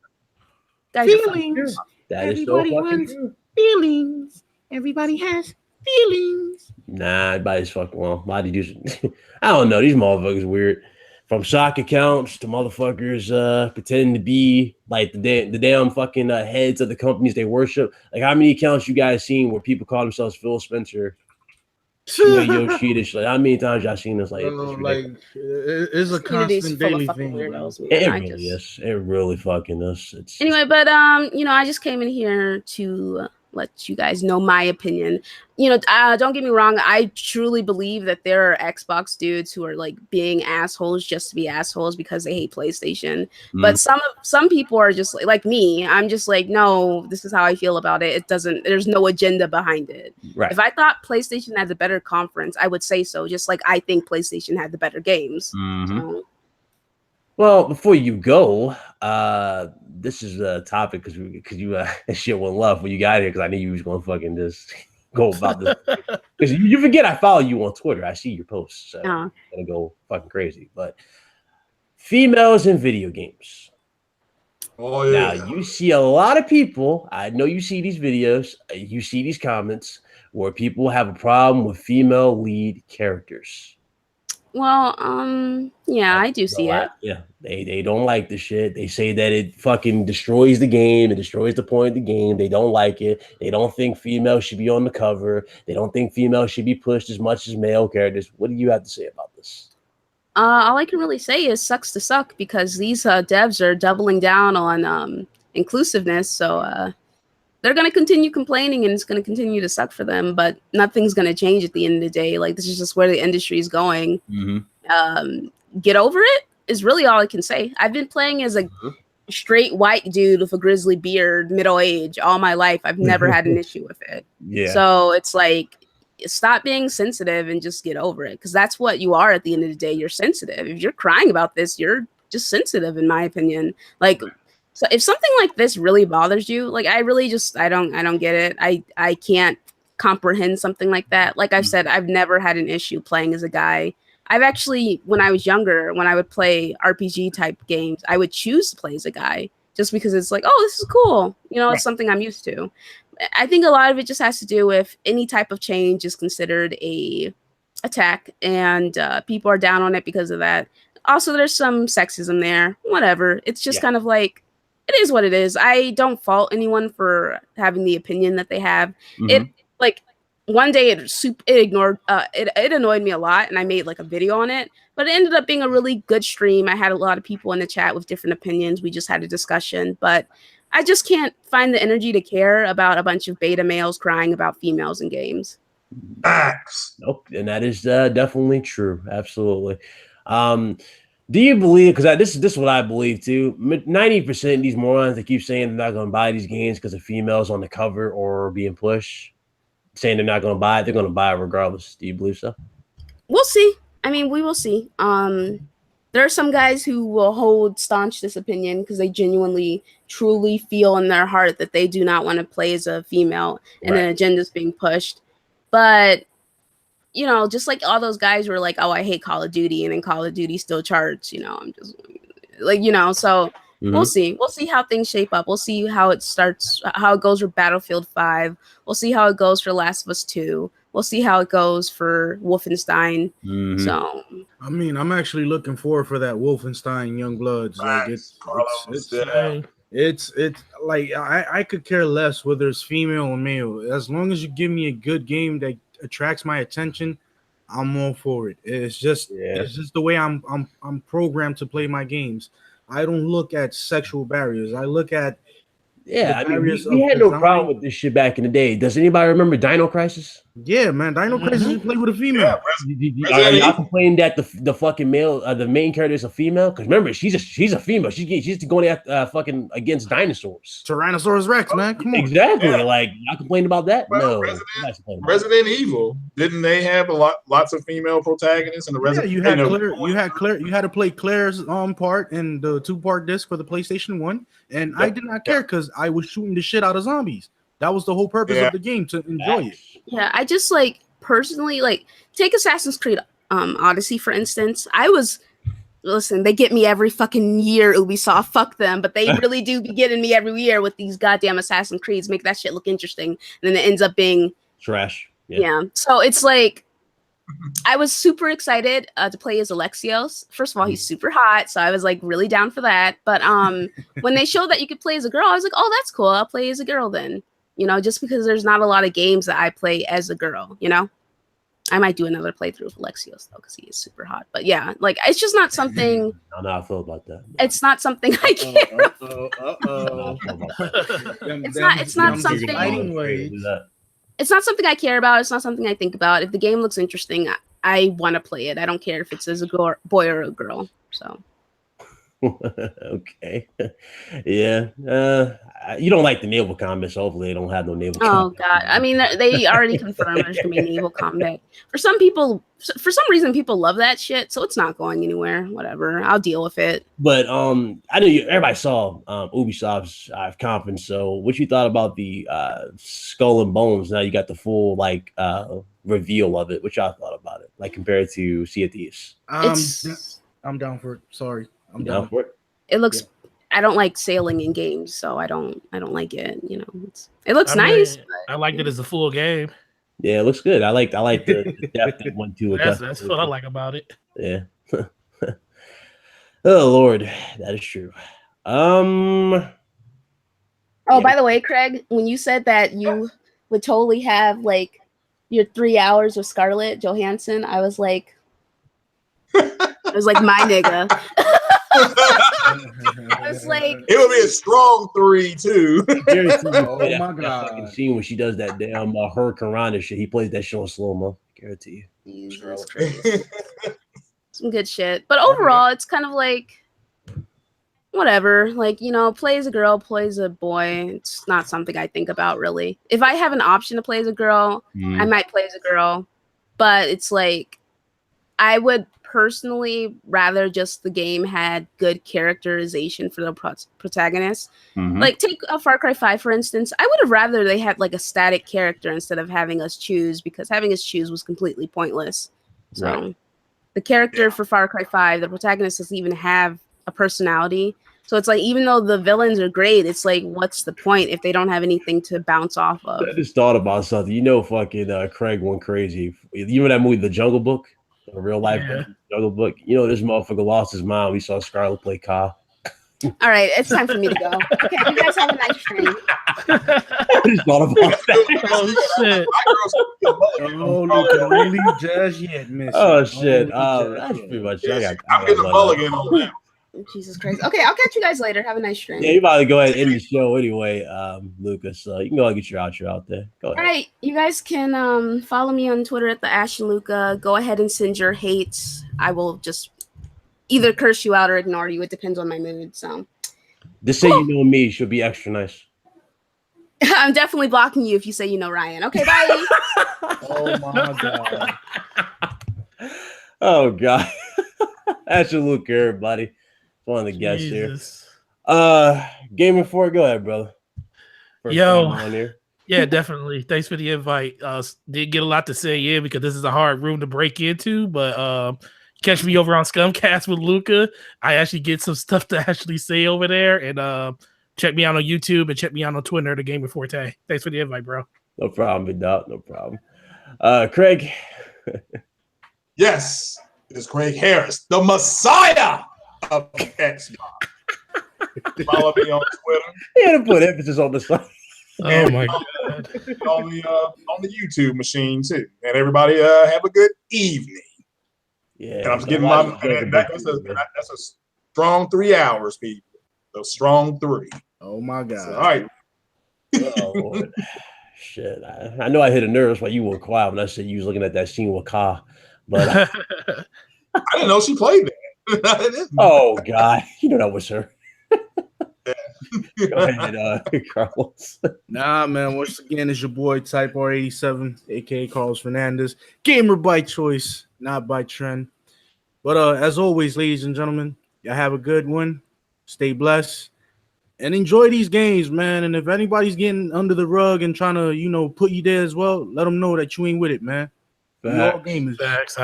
That is Everybody so fucking wants true. feelings. Everybody has feelings. Nah, everybody's fucking well. Why did you? I don't know. These motherfuckers weird. From sock accounts to motherfuckers pretending to be like the damn fucking heads of the companies they worship. Like, how many accounts you guys seen where people call themselves Phil Spencer, Yoshida? Like, how many times y'all seen this? Like, it's a constant daily thing. It really is. It really fucking is. Anyway, but you know, I just came in here to let you guys know my opinion. You know, don't get me wrong. I truly believe that there are Xbox dudes who are like being assholes just to be assholes because they hate PlayStation. But some people are just like me. I'm just like, no, this is how I feel about it. It doesn't. There's no agenda behind it. Right. If I thought PlayStation had the better conference, I would say so. Just like I think PlayStation had the better games. So. Well, before you go, this is a topic because you shit went love when you got here because I knew you was gonna fucking just go about this because you forget I follow you on Twitter. I see your posts, so I'm gonna go fucking crazy. But females in video games. Oh yeah. Now you see a lot of people. I know you see these videos. You see these comments where people have a problem with female lead characters. Well, yeah, I do see it. Yeah, they don't like the shit. They say that it fucking destroys the game. It destroys the point of the game. They don't like it. They don't think females should be on the cover. They don't think females should be pushed as much as male characters. What do you have to say about this? All I can really say is sucks to suck because these devs are doubling down on inclusiveness. So they're going to continue complaining and it's going to continue to suck for them, but nothing's going to change at the end of the day. Like, this is just where the industry is going. Get over it is really all I can say. I've been playing as a straight white dude with a grizzly beard, middle age, all my life. I've never had an issue with it. Yeah. So it's like, stop being sensitive and just get over it, because that's what you are at the end of the day. You're sensitive. If you're crying about this, you're just sensitive, in my opinion. Like, so if something like this really bothers you, like, I really just, I don't get it. I can't comprehend something like that. Like I've said, I've never had an issue playing as a guy. I've actually, when I was younger, when I would play RPG type games, I would choose to play as a guy just because it's like, oh, this is cool. You know, it's something I'm used to. I think a lot of it just has to do with any type of change is considered a attack, and people are down on it because of that. Also, there's some sexism there, whatever. It's just kind of like, it is what it is. I don't fault anyone for having the opinion that they have. It, like, one day it annoyed me a lot, and I made like a video on it, but it ended up being a really good stream. I had a lot of people in the chat with different opinions. We just had a discussion, but I just can't find the energy to care about a bunch of beta males crying about females in games. Facts. Nope, and that is definitely true. Absolutely. Do you believe? Because this is what I believe too. 90% of these morons that keep saying they're not going to buy these games because of females on the cover or being pushed, saying they're not going to buy it, they're going to buy it regardless. Do you believe so? We'll see. I mean, we will see. There are some guys who will hold staunch this opinion because they genuinely, truly feel in their heart that they do not want to play as a female and an agenda is being pushed. But, you know, just like all those guys were like, oh, I hate Call of Duty, and then Call of Duty still charts, you know, I'm just like, you know, so we'll see. We'll see how things shape up. We'll see how it starts, how it goes for Battlefield 5. We'll see how it goes for Last of Us 2. We'll see how it goes for Wolfenstein. So, I mean, I'm actually looking forward for that Wolfenstein Youngbloods. Like, it's like I could care less whether it's female or male. As long as you give me a good game that attracts my attention, I'm all for it. It's just the way I'm programmed to play my games. I don't look at sexual barriers. I look at I mean, we had no problem with this shit back in the day. Does anybody remember Dino Crisis? Yeah, man, Dino Crisis, you play with a female. Are y'all complaining that the fucking male, the main character is a female? Because remember, she's a female. She's going at fucking against dinosaurs. Tyrannosaurus Rex, man. Come on. Exactly. Like, y'all complained about that? Well, no. Resident Evil, didn't they have lots of female protagonists in the Resident? Yeah, you had to play Claire's part in the 2-part disc for the PlayStation 1, and I did not care because I was shooting the shit out of zombies. That was the whole purpose of the game, to enjoy it. Yeah, I just like personally like take Assassin's Creed Odyssey for instance. Listen, they get me every fucking year, Ubisoft, fuck them, but they really do be getting me every year with these goddamn Assassin's Creeds, make that shit look interesting, and then it ends up being trash. Yeah. So it's like I was super excited to play as Alexios. First of all, he's super hot, so I was like really down for that. But when they showed that you could play as a girl, I was like, oh, that's cool. I'll play as a girl then. You know, just because there's not a lot of games that I play as a girl, you know? I might do another playthrough of Alexios, though, because he is super hot. But yeah, like, it's just not something... I don't know how I feel about that. It's not something I care It's not something... It's not something I care about. It's not something I think about. If the game looks interesting, I want to play it. I don't care if it's as a boy or a girl. So... Okay. Yeah. You don't like the naval combat, so hopefully they don't have no naval combat. Oh god. I mean, they already confirmed there's gonna be naval combat. For some reason people love that shit, so it's not going anywhere. Whatever. I'll deal with it. But I know everybody saw Ubisoft's conference, so what you thought about the Skull and Bones? Now you got the full like reveal of it. What y'all thought about it? Like compared to Sea of Thieves? I'm down for it. Sorry. I'm down for it. It looks. I don't like sailing in games, so I don't like it. You know, it looks nice. I liked it as a full game. Yeah, it looks good. I like the depth that went to it. That's what I like about it. Yeah. Oh Lord, that is true. Oh, by the way, Craig, when you said that you would totally have like your 3 hours with Scarlett Johansson, I was like my nigga. I was like, it would be a strong 3 too. Oh my god! Fucking scene when she does that damn Hurricane Rhonda shit. He plays that shit on slow mo. Guarantee you. Jesus Christ. Some good shit. But overall, it's kind of like whatever. Like, you know, play as a girl, play as a boy. It's not something I think about really. If I have an option to play as a girl, I might play as a girl. But it's like I would personally rather just the game had good characterization for the protagonist. Like take a Far Cry 5 for instance. I would have rather they had like a static character instead of having us choose, because having us choose was completely pointless. So the character for Far Cry 5, the protagonist doesn't even have a personality. So it's like, even though the villains are great, it's like, what's the point if they don't have anything to bounce off of? I just thought about something. You know, fucking Craig went crazy. You know that movie, The Jungle Book? A real life Jungle Book. You know, this motherfucker lost his mind. We saw Scarlett play Ka. All right, it's time for me to go. Okay, you guys have a nice stream. I just thought about that. Oh shit! Oh, look, really just yet, miss. Oh shit! That's pretty much it. I'm getting a mulligan on that. Jesus Christ. Okay, I'll catch you guys later. Have a nice stream. Yeah, you about to go ahead and end the show anyway, Lucas. So you can go ahead and get your outro out there. Go ahead. All right, you guys can follow me on Twitter at the Ashluka. Go ahead and send your hates. I will just either curse you out or ignore you. It depends on my mood. So just say you know me. She'll be extra nice. I'm definitely blocking you if you say you know Ryan. Okay, bye. Oh my god. Oh god. Ashluka, everybody. One of the guests here. Gaming 4, go ahead, brother. First Yo, on here. Yeah, definitely. Thanks for the invite. Did get a lot to say because this is a hard room to break into, but catch me over on Scumcast with Luca. I actually get some stuff to actually say over there, and check me out on YouTube and check me out on Twitter, the Gamer Forte. Thanks for the invite, bro. No problem, big dog. No problem. Craig. Yes, it is Craig Harris, the Messiah of Xbox. Follow me on Twitter. He had to put emphasis on the side. Oh my god! On the YouTube machine too. And everybody have a good evening. Yeah, and I'm just giving that's a strong 3 hours, people. So strong 3. Oh my god! So, all right. Oh, Lord. Shit, I know I hit a nerve while you were quiet when I said you was looking at that scene with Ka, but I didn't know she played that. Oh god, you know that was her. Go ahead, Carlos. Nah, man. Once again, it's your boy Type R87, aka Carlos Fernandez. Gamer by choice, not by trend. But as always, ladies and gentlemen, y'all have a good one. Stay blessed and enjoy these games, man. And if anybody's getting under the rug and trying to, put you there as well, let them know that you ain't with it, man. Facts.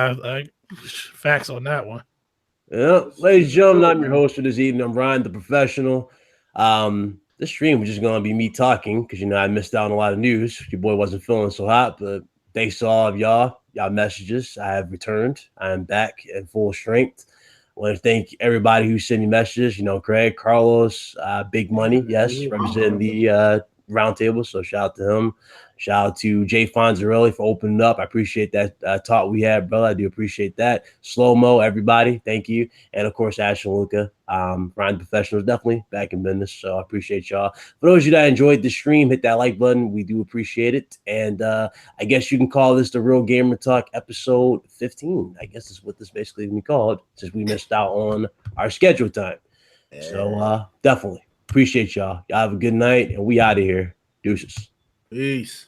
Facts on that one. Yeah, ladies and gentlemen, I'm your host for this evening. I'm Ryan, the professional. This stream was just gonna be me talking because I missed out on a lot of news. Your boy wasn't feeling so hot, but thanks to all of y'all messages. I have returned. I am back in full strength. I want to thank everybody who sent me messages. Craig, Carlos, Big Money, yes, representing the roundtable. So shout out to him. Shout out to Jay Fonzarelli for opening up. I appreciate that talk we had, brother. I do appreciate that. Slow Mo, everybody, thank you. And of course, Ash and Luca. Ryan Professional is definitely back in business. So I appreciate y'all. For those of you that enjoyed the stream, hit that like button. We do appreciate it. And I guess you can call this the Real Gamer Talk episode 15. I guess is what this basically can be called since we missed out on our schedule time. So definitely appreciate y'all. Y'all have a good night, and we out of here. Deuces. Peace.